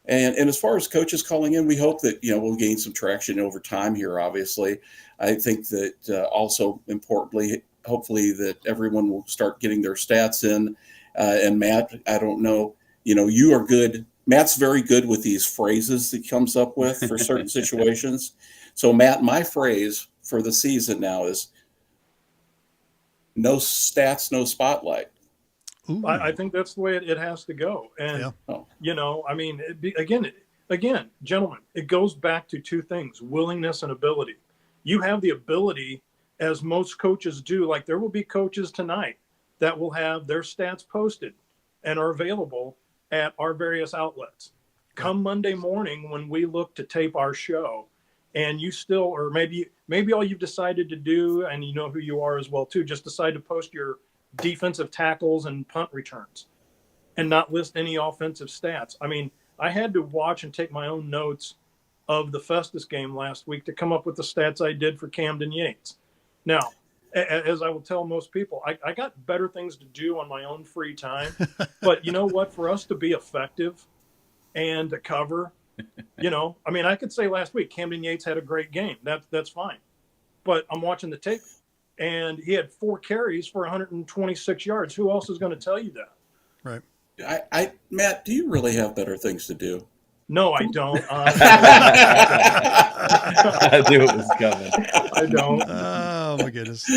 [SPEAKER 4] as far as coaches calling in, we hope that we'll gain some traction over time here. Obviously, I think that also importantly, hopefully that everyone will start getting their stats in. And Matt, I don't know, you are good. Matt's very good with these phrases that he comes up with for certain situations. So Matt, my phrase for the season now is no stats, no spotlight.
[SPEAKER 6] I think that's the way it has to go. And, I mean, again, gentlemen, it goes back to two things: willingness and ability. You have the ability, as most coaches do. Like, there will be coaches tonight that will have their stats posted and are available at our various outlets. Come Monday morning when we look to tape our show, and you still, or maybe all you've decided to do, and you know who you are as well too, just decide to post your defensive tackles and punt returns and not list any offensive stats. I mean, I had to watch and take my own notes of the Festus game last week to come up with the stats I did for Camden Yates. Now, as I will tell most people, I got better things to do on my own free time. But you know what? For us to be effective and to cover, I mean, I could say last week Camden Yates had a great game. That's fine. But I'm watching the tape, and he had 4 carries for 126 yards. Who else is going to tell you that?
[SPEAKER 1] Right.
[SPEAKER 4] Matt, do you really have better things to do?
[SPEAKER 6] No, I don't.
[SPEAKER 5] I knew it was coming.
[SPEAKER 6] I don't.
[SPEAKER 1] Oh my goodness.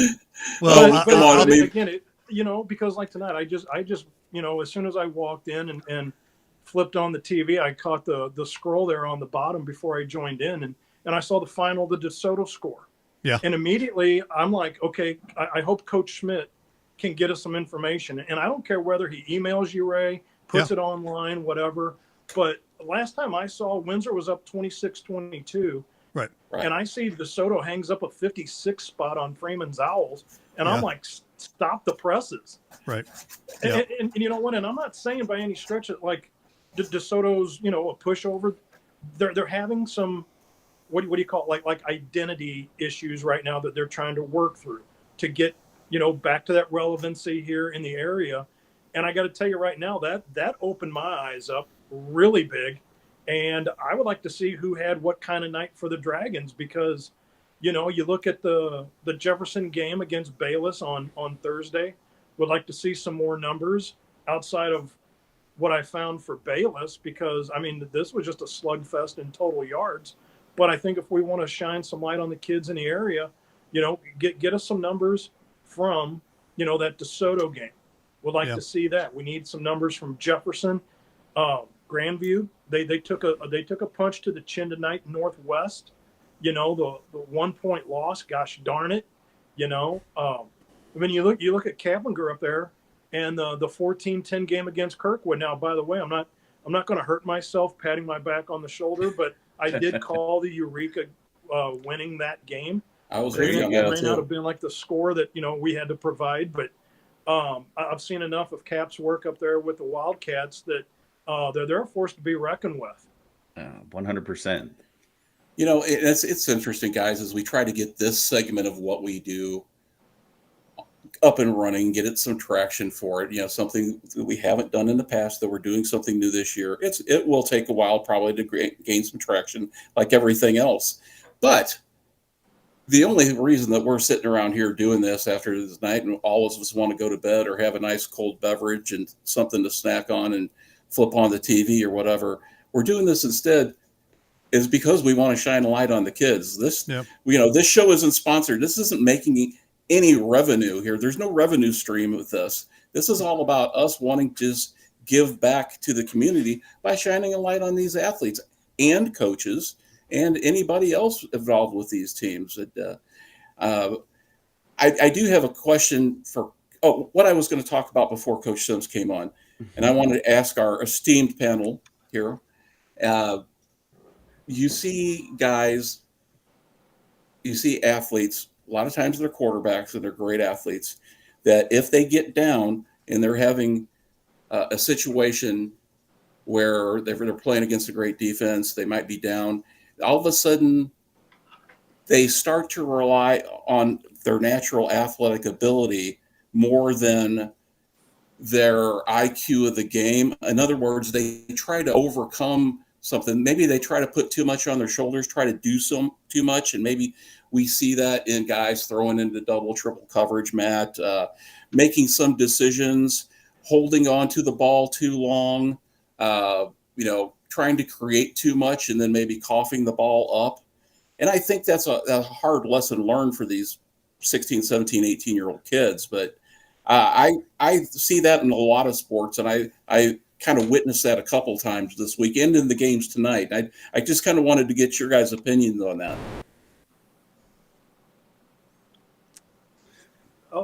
[SPEAKER 1] Well,
[SPEAKER 6] but again, because like tonight, I just, as soon as I walked in and flipped on the TV, I caught the scroll there on the bottom before I joined in, and I saw the DeSoto score.
[SPEAKER 1] Yeah.
[SPEAKER 6] And immediately I'm like, okay, I hope Coach Schmidt can get us some information. And I don't care whether he emails you, Ray, puts it online, whatever. But last time I saw, Windsor was up 26-22.
[SPEAKER 1] Right.
[SPEAKER 6] And I see DeSoto hangs up a 56 spot on Freeman's Owls. And I'm like, stop the presses.
[SPEAKER 1] Right.
[SPEAKER 6] And you know what? And I'm not saying by any stretch that like DeSoto's, a pushover. They're having some, what do you call it? Like identity issues right now that they're trying to work through to get, back to that relevancy here in the area. And I got to tell you right now that opened my eyes up really big. And I would like to see who had what kind of night for the Dragons, because, you look at the Jefferson game against Bayless on Thursday. Would like to see some more numbers outside of what I found for Bayless, because, I mean, this was just a slugfest in total yards. But I think if we want to shine some light on the kids in the area, get us some numbers from, that DeSoto game. Would like to see that. We need some numbers from Jefferson, Grandview. They took a punch to the chin tonight. Northwest, the 1-point loss. Gosh darn it, When you look at Kaplinger up there, and the 14-10 game against Kirkwood. Now, by the way, I'm not going to hurt myself patting my back on the shoulder, but I did call the Eureka winning that game.
[SPEAKER 4] I was
[SPEAKER 6] It
[SPEAKER 4] reading
[SPEAKER 6] may
[SPEAKER 4] that
[SPEAKER 6] not
[SPEAKER 4] too.
[SPEAKER 6] have been like the score that we had to provide, but I've seen enough of Cap's work up there with the Wildcats that they're a force to be reckoned with.
[SPEAKER 5] 100%.
[SPEAKER 4] You know, it's interesting, guys, as we try to get this segment of what we do up and running, get it some traction for it. You know, something that we haven't done in the past, that we're doing something new this year. It will take a while probably to gain some traction, like everything else. But the only reason that we're sitting around here doing this after this night, and all of us want to go to bed or have a nice cold beverage and something to snack on and flip on the TV or whatever, we're doing this instead is because we want to shine a light on the kids. This,
[SPEAKER 1] Yep.
[SPEAKER 4] you know, this show isn't sponsored. This isn't making any revenue here. There's no revenue stream with this. This is all about us wanting to just give back to the community by shining a light on these athletes and coaches and anybody else involved with these teams. I do have a question for what I was going to talk about before Coach Sims came on, and I wanted to ask our esteemed panel here. You see guys, you see athletes, a lot of times they're quarterbacks and they're great athletes, that if they get down and they're having a situation where they're playing against a great defense, they might be down, all of a sudden they start to rely on their natural athletic ability more than their IQ of the game. In other words, they try to overcome something. Maybe they try to put too much on their shoulders, try to do too much, and maybe we see that in guys throwing into double, triple coverage, Matt, making some decisions, holding on to the ball too long, trying to create too much, and then maybe coughing the ball up. And I think that's a hard lesson learned for these 16, 17, 18-year-old kids. But I see that in a lot of sports, and I kind of witnessed that a couple times this week and in the games tonight. I just kind of wanted to get your guys' opinions on that.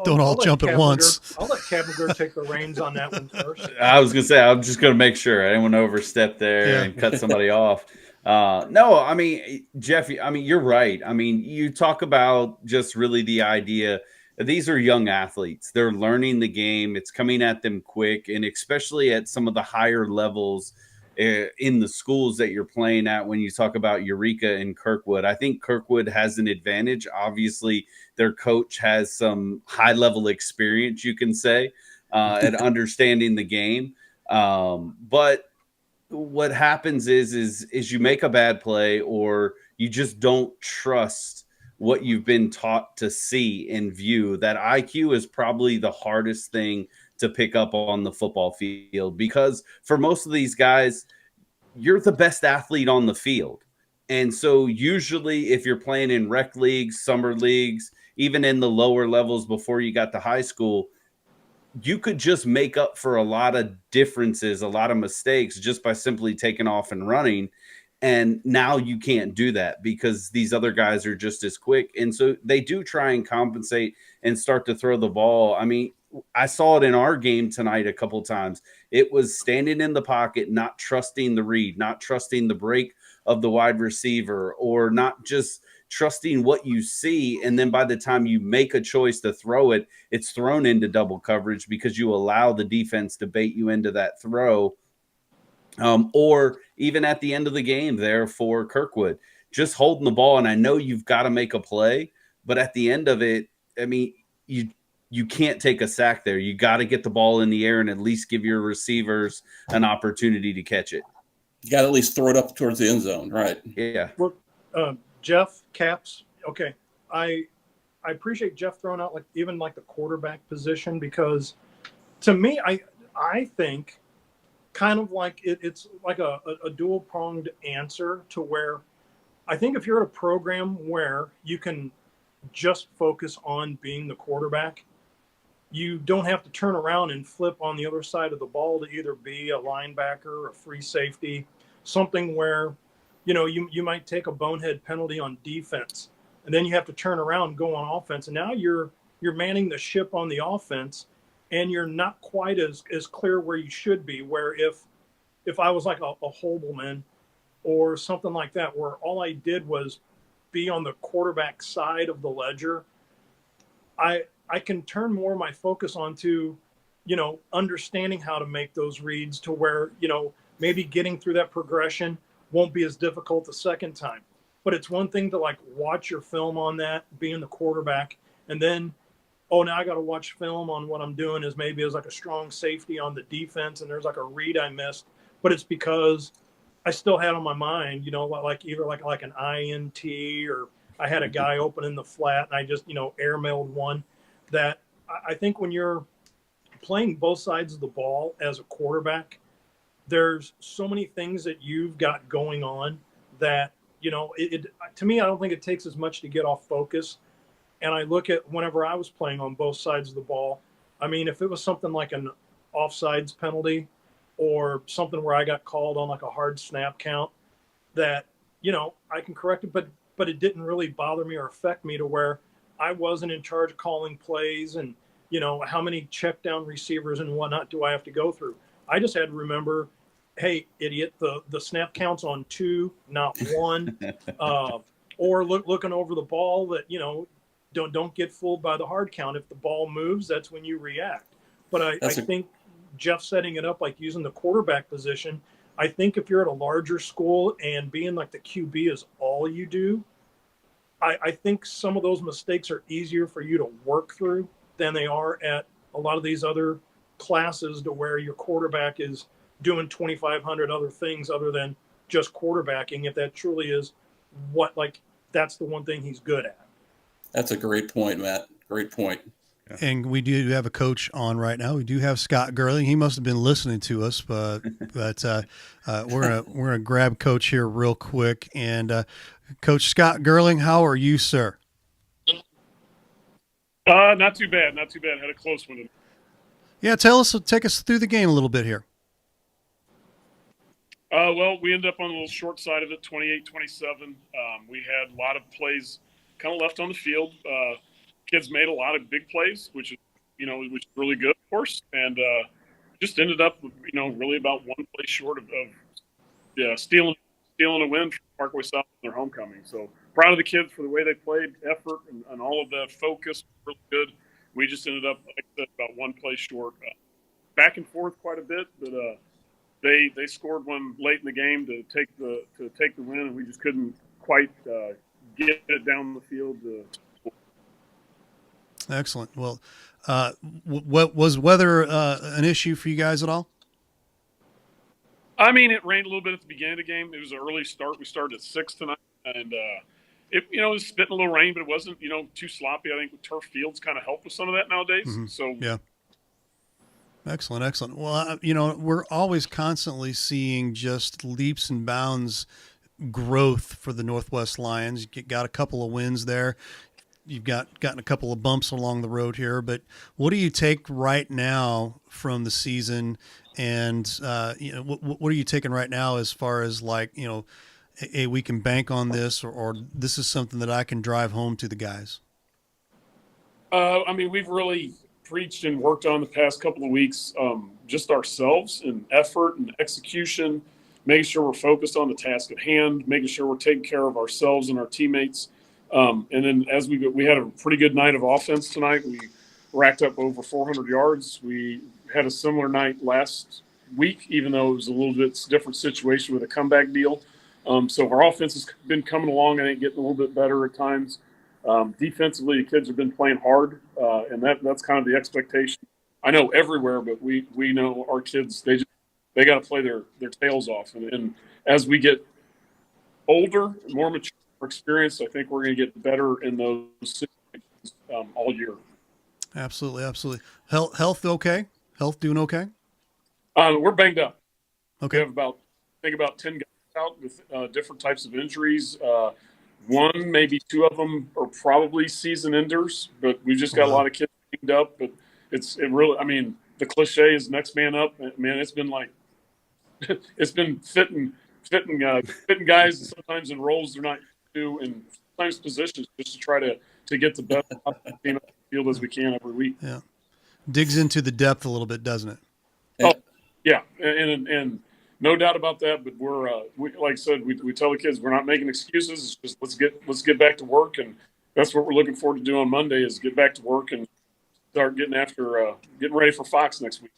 [SPEAKER 1] Don't all jump at once.
[SPEAKER 6] I'll let Kaplinger take the reins on that one first.
[SPEAKER 5] I was going to say, I'm just going to make sure I didn't want to overstep there and cut somebody off. No, I mean, Jeff, I mean, you're right. I mean, you talk about just really the idea that these are young athletes. They're learning the game. It's coming at them quick. And especially at some of the higher levels in the schools that you're playing at, when you talk about Eureka and Kirkwood, I think Kirkwood has an advantage. Obviously, their coach has some high level experience, you can say, at understanding the game. But what happens is you make a bad play, or you just don't trust what you've been taught to see and view. That IQ is probably the hardest thing to pick up on the football field, because for most of these guys, you're the best athlete on the field. And so usually if you're playing in rec leagues, summer leagues, even in the lower levels before you got to high school, you could just make up for a lot of differences, a lot of mistakes, just by simply taking off and running. And now you can't do that because these other guys are just as quick. And so they do try and compensate and start to throw the ball. I mean, I saw it in our game tonight a couple times. It was standing in the pocket, not trusting the read, not trusting the break of the wide receiver, or not just trusting what you see. And then by the time you make a choice to throw it, it's thrown into double coverage because you allow the defense to bait you into that throw. Or even at the end of the game there for Kirkwood, just holding the ball. And I know you've got to make a play, but at the end of it, I mean, you can't take a sack there. You got to get the ball in the air and at least give your receivers an opportunity to catch it.
[SPEAKER 4] You got to at least throw it up towards the end zone, right?
[SPEAKER 5] Yeah.
[SPEAKER 6] Well, Jeff, Caps, okay. I appreciate Jeff throwing out even the quarterback position, because to me, I think kind of it's like a dual pronged answer, to where I think if you're at a program where you can just focus on being the quarterback, you don't have to turn around and flip on the other side of the ball to either be a linebacker, a free safety, something where, you might take a bonehead penalty on defense, and then you have to turn around and go on offense. And now you're manning the ship on the offense, and you're not quite as clear where you should be. Where if I was like a Holbelman or something like that, where all I did was be on the quarterback side of the ledger, I can turn more of my focus onto, understanding how to make those reads to where, maybe getting through that progression won't be as difficult the second time. But it's one thing to like watch your film on that, being the quarterback, and then, oh, now I got to watch film on what I'm doing is maybe as like a strong safety on the defense, and there's like a read I missed, but it's because I still had on my mind, like either like an INT, or I had a guy open in the flat and I just, airmailed one. That I think when you're playing both sides of the ball as a quarterback, there's so many things that you've got going on that, to me, I don't think it takes as much to get off focus. And I look at whenever I was playing on both sides of the ball, I mean, if it was something like an offsides penalty or something where I got called on like a hard snap count, that, I can correct it, but it didn't really bother me or affect me to where I wasn't in charge of calling plays and, how many check down receivers and whatnot do I have to go through? I just had to remember, hey, idiot, the snap counts on 2, not 1. Or looking over the ball that, don't get fooled by the hard count. If the ball moves, that's when you react. But I think Jeff setting it up, like using the quarterback position, I think if you're at a larger school and being like the QB is all you do, I think some of those mistakes are easier for you to work through than they are at a lot of these other classes to where your quarterback is doing 2,500 other things other than just quarterbacking, if that truly is that's the one thing he's good at.
[SPEAKER 4] That's a great point, Matt. Great point.
[SPEAKER 1] And we do have a coach on right now. We do have Scott Gurley. He must have been listening to us, but we're gonna grab Coach here real quick. And Coach Scott Gurley, how are you, sir?
[SPEAKER 8] Not too bad. Not too bad. Had a close one.
[SPEAKER 1] Yeah, take us through the game a little bit here.
[SPEAKER 8] Well, we ended up on a little short side of it, 28-27. We had a lot of plays kind of left on the field. Kids made a lot of big plays, which is really good, of course, and just ended up, really about one play short of stealing a win from Parkway South in their homecoming. So proud of the kids for the way they played, effort, and all of that focus. Really good. We just ended up, like I said, about one play short. Back and forth quite a bit, but they scored one late in the game to take the win, and we just couldn't quite get it down the field.
[SPEAKER 1] Excellent. Well, what was weather an issue for you guys at all?
[SPEAKER 8] I mean, it rained a little bit at the beginning of the game. It was an early start. We started at 6 tonight, and it was spitting a little rain, but it wasn't too sloppy. I think turf fields kind of help with some of that nowadays.
[SPEAKER 1] Mm-hmm.
[SPEAKER 8] So
[SPEAKER 1] yeah. Excellent. Well, we're always constantly seeing just leaps and bounds growth for the Northwest Lions. You got a couple of wins there. You've gotten a couple of bumps along the road here, but what do you take right now from the season? And, what are you taking right now as far as hey, we can bank on this, or this is something that I can drive home to the guys?
[SPEAKER 8] I mean, we've really preached and worked on the past couple of weeks, just ourselves and effort and execution, making sure we're focused on the task at hand, making sure we're taking care of ourselves and our teammates. And then as we had a pretty good night of offense tonight. We racked up over 400 yards. We had a similar night last week, even though it was a little bit different situation with a comeback deal. So our offense has been coming along, I think, getting a little bit better at times. Defensively, the kids have been playing hard, and that's kind of the expectation. I know everywhere, but we know our kids, they got to play their tails off. And as we get older, more mature, more experienced, I think we're going to get better in those situations all year.
[SPEAKER 1] Absolutely. Health okay? Health doing okay?
[SPEAKER 8] We're banged up.
[SPEAKER 1] Okay.
[SPEAKER 8] We have about 10 guys out with different types of injuries. One, maybe two of them are probably season enders, but we've just got a lot of kids banged up. But it really, I mean, the cliche is next man up. Man, it's been like, it's been fitting guys sometimes in roles they're not to, and sometimes positions, just to try to get the best out of the team on the field as we can every week.
[SPEAKER 1] Yeah. Digs into the depth a little bit, doesn't it?
[SPEAKER 8] Oh, yeah. And no doubt about that, but we like I said, we tell the kids we're not making excuses. It's just let's get back to work, and that's what we're looking forward to do on Monday is get back to work and start getting ready for Fox next week.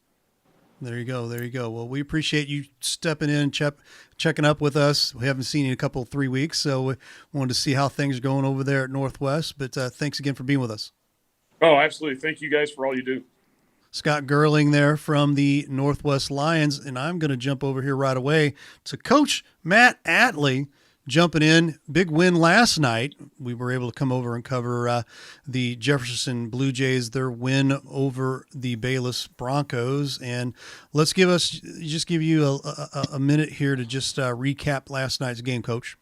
[SPEAKER 1] There you go. There you go. Well, we appreciate you stepping in, checking up with us. We haven't seen you in a 3 weeks, so we wanted to see how things are going over there at Northwest. But thanks again for being with us.
[SPEAKER 8] Oh, absolutely. Thank you guys for all you do.
[SPEAKER 1] Scott Gerling there from the Northwest Lions, and I'm going to jump over here right away to Coach Matt Atlee. Jumping in, big win last night. We were able to come over and cover the Jefferson Blue Jays, their win over the Bayless Broncos. And let's give you a minute here to just recap last night's game, Coach.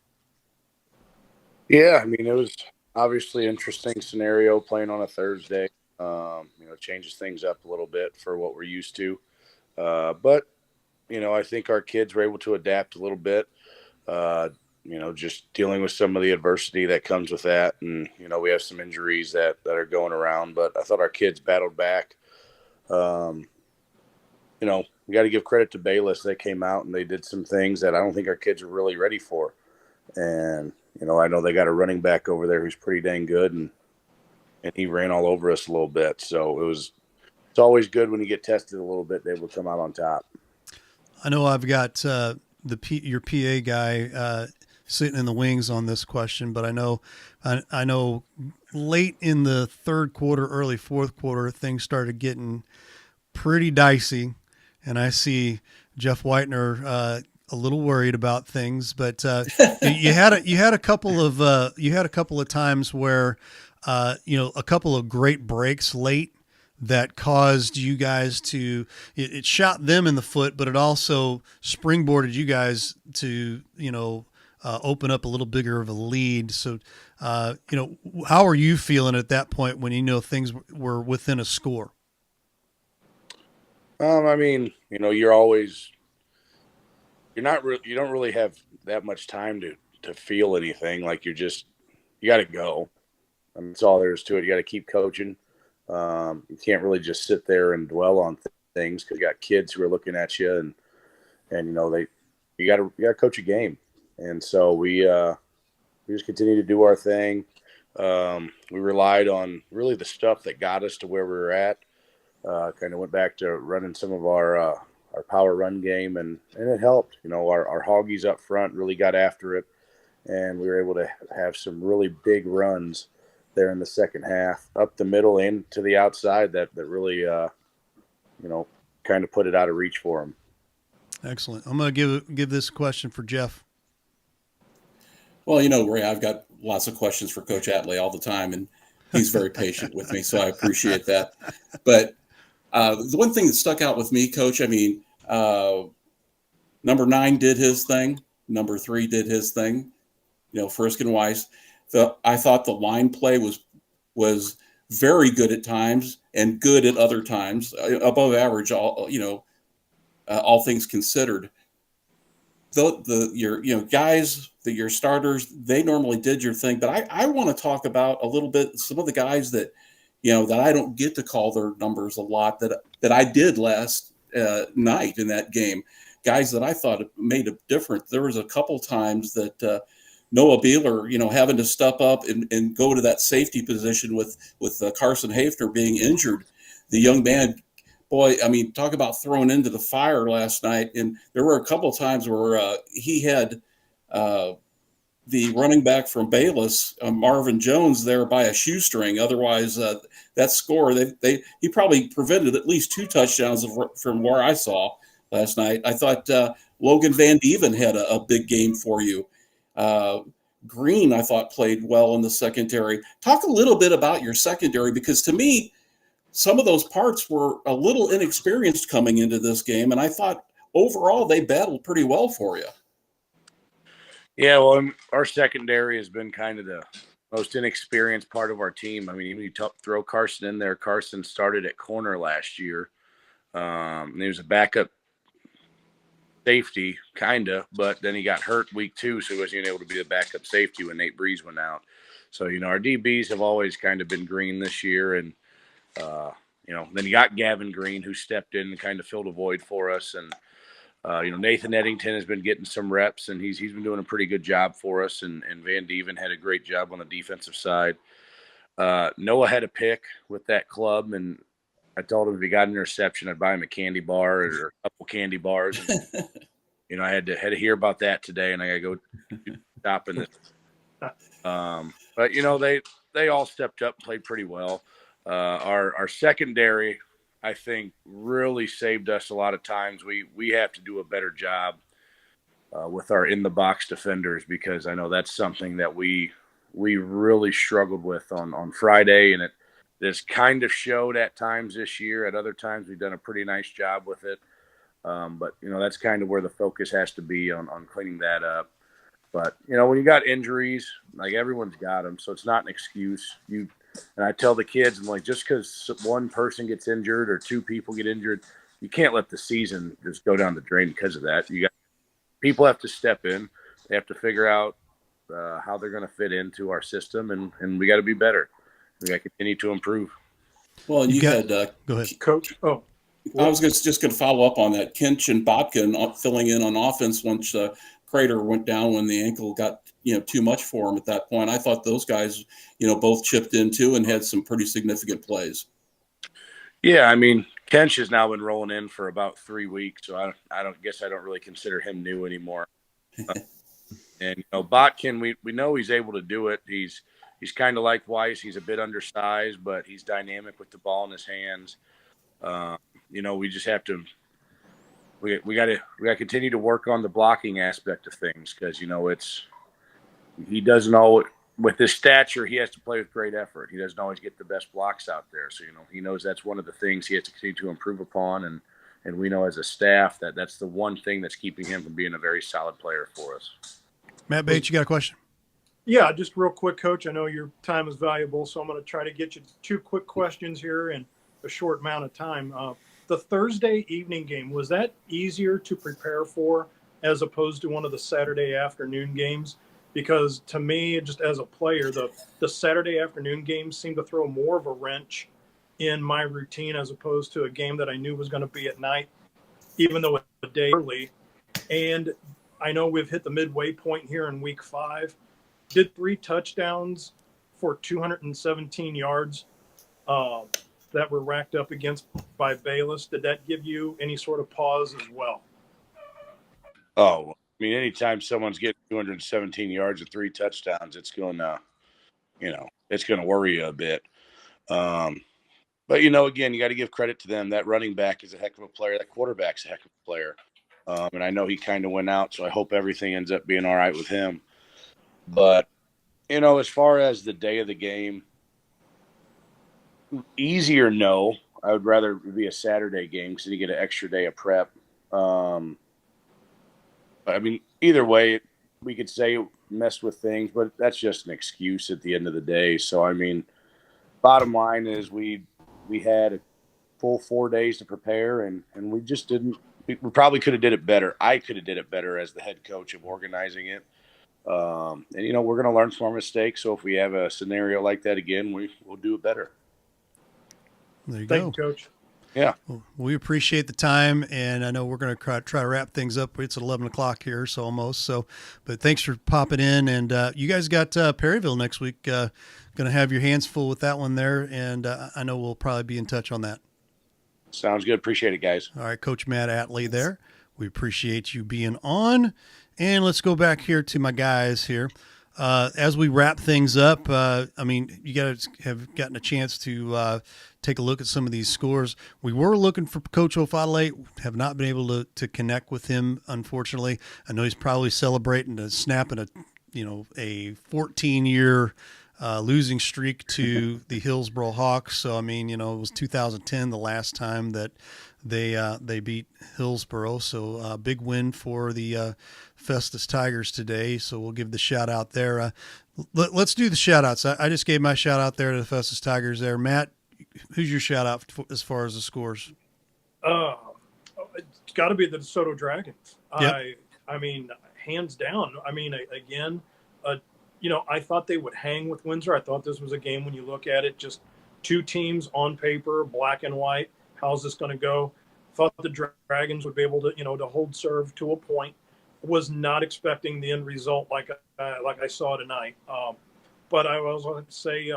[SPEAKER 9] Yeah, I mean, it was obviously an interesting scenario playing on a Thursday. Changes things up a little bit for what we're used to. But I think our kids were able to adapt a little bit. Just dealing with some of the adversity that comes with that. And, we have some injuries that are going around, but I thought our kids battled back. We got to give credit to Bayless. They came out and they did some things that I don't think our kids are really ready for. And, I know they got a running back over there who's pretty dang good, and he ran all over us a little bit. So it's always good when you get tested a little bit, to able to come out on top.
[SPEAKER 1] I know I've got your PA guy sitting in the wings on this question, but I know late in the third quarter, early fourth quarter, things started getting pretty dicey, and I see Jeff Whitener a little worried about things. But you had a couple of times where a couple of great breaks late that caused you guys to it shot them in the foot, but it also springboarded you guys to open up a little bigger of a lead. So how are you feeling at that point when things were within a score?
[SPEAKER 9] You don't really have that much time to feel anything. Like you got to go. That's all there is to it. You got to keep coaching. You can't really just sit there and dwell on things, because you got kids who are looking at you, and you got to coach a game. And so we just continue to do our thing. We relied on really the stuff that got us to where we were at. Kind of went back to running some of our power run game, and it helped. Our hoggies up front really got after it, and we were able to have some really big runs there in the second half, up the middle and to the outside, that really kind of put it out of reach for them.
[SPEAKER 1] Excellent. I'm going to give this question for Jeff.
[SPEAKER 4] Well, Ray, I've got lots of questions for Coach Atlee all the time, and he's very patient with me, so I appreciate that. But the one thing that stuck out with me, Coach, number 9 did his thing. Number 3 did his thing, Frisk and Weiss. I thought the line play was very good at times and good at other times, above average, all things considered. Your guys, your starters, they normally did your thing, but I want to talk about a little bit some of the guys that that I don't get to call their numbers a lot, that I did last night in that game. Guys that I thought made a difference. There was a couple times that Noah Beeler, having to step up and go to that safety position with Carson Hafner being injured. The young man, boy, talk about thrown into the fire last night. And there were a couple of times where he had the running back from Bayless, Marvin Jones, there by a shoestring. Otherwise, that score, he probably prevented at least 2 touchdowns from where I saw last night. I thought Logan Van Dieven had a big game for you. Green, I thought, played well in the secondary. Talk a little bit about your secondary, because to me, some of those parts were a little inexperienced coming into this game, and I thought overall they battled pretty well for you.
[SPEAKER 9] Yeah, well, our secondary has been kind of the most inexperienced part of our team. Even you throw Carson in there. Carson started at corner last year. And he was a backup safety, but then he got hurt week 2, so he wasn't even able to be the backup safety when Nate Breeze went out. So, our DBs have always kind of been green this year. And, then you got Gavin Green, who stepped in and kind of filled a void for us. And, Nathan Eddington has been getting some reps, and he's been doing a pretty good job for us. And Van Dieven had a great job on the defensive side. Noah had a pick with that club, and I told him if he got an interception, I'd buy him a candy bar or a couple candy bars. And, I had to hear about that today, and I got to go shopping this. But they all stepped up, played pretty well. Our secondary, I think, really saved us a lot of times. We have to do a better job with our in the box defenders, because I know that's something that we really struggled with on Friday, and this kind of showed at times this year. At other times, we've done a pretty nice job with it. But that's kind of where the focus has to be on cleaning that up. But when you got injuries, like, everyone's got them, so it's not an excuse. And I tell the kids, I'm like, just because one person gets injured or two people get injured, you can't let the season just go down the drain because of that. People have to step in. They have to figure out how they're going to fit into our system, and we got to be better. We got to continue to improve.
[SPEAKER 4] Well, and
[SPEAKER 1] go ahead,
[SPEAKER 6] Coach. Oh,
[SPEAKER 4] I was just going to follow up on that. Kinch and Botkin filling in on offense once Crater went down when the ankle got too much for him at that point. I thought those guys both chipped in too and had some pretty significant plays.
[SPEAKER 9] Yeah, I mean, Kinch has now been rolling in for about 3 weeks, so I don't really consider him new anymore. And Botkin, we know he's able to do it. He's kind of like Weiss. He's a bit undersized, but he's dynamic with the ball in his hands. We just have to we got to continue to work on the blocking aspect of things, because he doesn't always, with his stature, he has to play with great effort. He doesn't always get the best blocks out there, so he knows that's one of the things he has to continue to improve upon, and we know as a staff that's the one thing that's keeping him from being a very solid player for us. Matt
[SPEAKER 1] Bates, you got a question?
[SPEAKER 6] Yeah, just real quick, Coach. I know your time is valuable, so I'm going to try to get you 2 quick questions here in a short amount of time. The Thursday evening game, was that easier to prepare for as opposed to one of the Saturday afternoon games? Because to me, just as a player, the Saturday afternoon games seem to throw more of a wrench in my routine as opposed to a game that I knew was going to be at night, even though it's a day early. And I know we've hit the midway point here in week 5. Did 3 touchdowns for 217 yards that were racked up against by Bayless. Did that give you any sort of pause as well?
[SPEAKER 9] Oh, I mean, anytime someone's getting 217 yards and 3 touchdowns, it's going to, it's going to worry you a bit. But, again, you got to give credit to them. That running back is a heck of a player. That quarterback's a heck of a player. And I know he kind of went out, so I hope everything ends up being all right with him. But, as far as the day of the game, easier, no. I would rather it be a Saturday game because you get an extra day of prep. But, I mean, either way, we could say messed with things, but that's just an excuse at the end of the day. So, I mean, bottom line is we had a full 4 days to prepare, and we just didn't. We probably could have did it better. I could have did it better as the head coach of organizing it. And, we're going to learn from our mistakes. So if we have a scenario like that again, we'll do it better.
[SPEAKER 1] There you
[SPEAKER 6] Thank
[SPEAKER 1] go.
[SPEAKER 6] you, Coach.
[SPEAKER 9] Yeah.
[SPEAKER 1] Well, we appreciate the time, and I know we're going to try to wrap things up. It's 11 o'clock here, so almost. So, but thanks for popping in. And you guys got Perryville next week. Going to have your hands full with that one there, and I know we'll probably be in touch on that.
[SPEAKER 9] Sounds good. Appreciate it, guys.
[SPEAKER 1] All right, Coach Matt Atlee there. We appreciate you being on. And let's go back here to my guys here. As we wrap things up, you guys have gotten a chance to take a look at some of these scores. We were looking for Coach O'Fadale, have not been able to connect with him, unfortunately. I know he's probably celebrating snapping a 14-year losing streak to the Hillsboro Hawks. So, it was 2010 the last time that they beat Hillsboro. So big win for the Festus Tigers today. So we'll give the shout out there. Let's do the shout outs. I just gave my shout out there to the Festus Tigers there. Matt, who's your shout out as far as the scores?
[SPEAKER 6] It's got to be the DeSoto Dragons.
[SPEAKER 1] Yep.
[SPEAKER 6] I mean, hands down. Again, I thought they would hang with Windsor. I thought this was a game, when you look at it, just 2 teams on paper, black and white. How's this going to go? Thought the Dragons would be able to, to hold serve to a point. Was not expecting the end result like I saw tonight. But I was going to say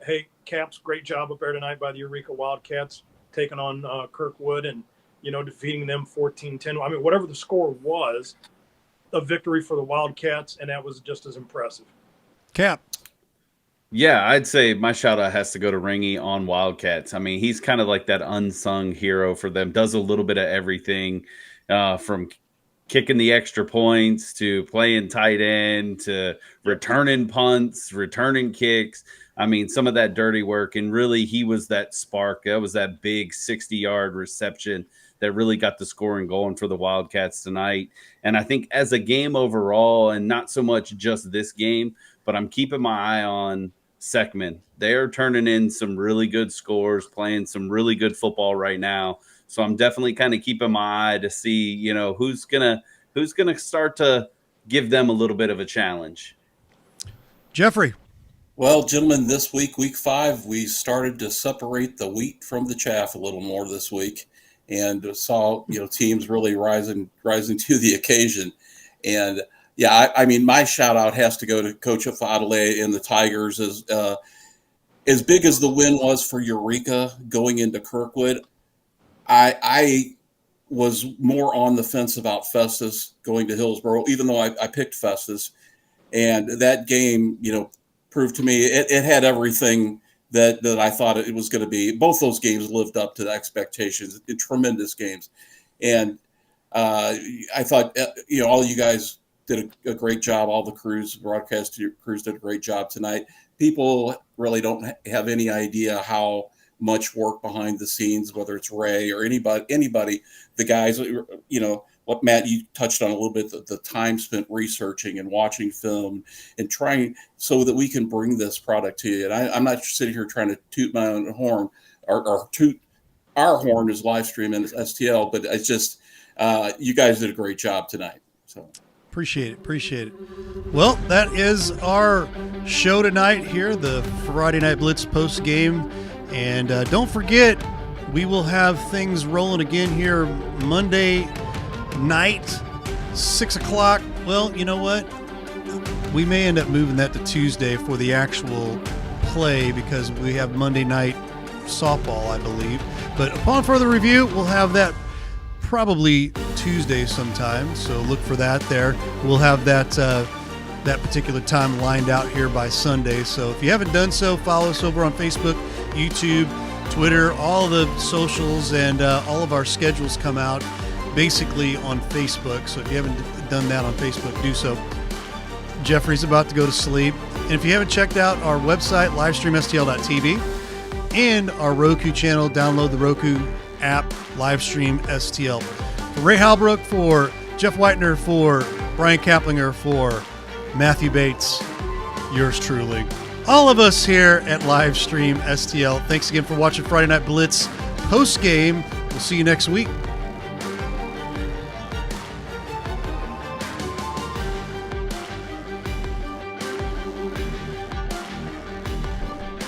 [SPEAKER 6] hey, Caps, great job up there tonight by the Eureka Wildcats, taking on Kirkwood and, defeating them 14-10. I mean, whatever the score was, a victory for the Wildcats, and that was just as impressive.
[SPEAKER 1] Cap.
[SPEAKER 5] Yeah, I'd say my shout out has to go to Ringy on Wildcats. I mean, he's kind of like that unsung hero for them, does a little bit of everything, from kicking the extra points to playing tight end to returning punts, returning kicks. I mean, some of that dirty work. And really, he was that spark. That was that big 60-yard reception that really got the scoring going for the Wildcats tonight. And I think as a game overall, and not so much just this game, but I'm keeping my eye on Seckman. They are turning in some really good scores, playing some really good football right now. So I'm definitely kind of keeping my eye to see, who's gonna start to give them a little bit of a challenge.
[SPEAKER 1] Jeffrey.
[SPEAKER 4] Well, gentlemen, this week, week 5, we started to separate the wheat from the chaff a little more this week, and saw teams really rising to the occasion. And yeah, I mean, my shout out has to go to Coach Afadale and the Tigers. As big as the win was for Eureka going into Kirkwood, I was more on the fence about Festus going to Hillsborough, even though I picked Festus. And that game, proved to me it had everything that I thought it was going to be. Both those games lived up to the expectations. Tremendous games. And I thought, all you guys did a great job. All the broadcast crews did a great job tonight. People really don't have any idea how much work behind the scenes, whether it's Ray or anybody, the guys, what Matt, you touched on a little bit, the time spent researching and watching film and trying so that we can bring this product to you. And I'm not sitting here trying to toot my own horn or toot our horn as live stream and STL, but it's just, you guys did a great job tonight. So
[SPEAKER 1] Appreciate it. Well, that is our show tonight here, the Friday Night Blitz post game. And don't forget, we will have things rolling again here Monday night, 6 o'clock. Well, you know what? We may end up moving that to Tuesday for the actual play because we have Monday night softball, I believe. But upon further review, we'll have that probably Tuesday sometime. So look for that there. We'll have that particular time lined out here by Sunday. So if you haven't done so, follow us over on Facebook, YouTube, Twitter, all the socials, and all of our schedules come out basically on Facebook. So if you haven't done that on Facebook, do so. Jeffrey's about to go to sleep. And if you haven't checked out our website, livestreamstl.tv, and our Roku channel, download the Roku app, Livestream STL. For Ray Halbrook, for Jeff Whitener, for Brian Kaplinger, for Matthew Bates, yours truly. All of us here at Livestream STL. Thanks again for watching Friday Night Blitz post game. We'll see you next week.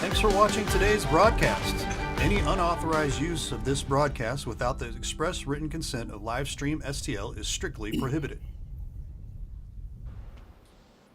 [SPEAKER 1] Thanks for watching today's broadcast. Any unauthorized use of this broadcast without the express written consent of Livestream STL is strictly prohibited.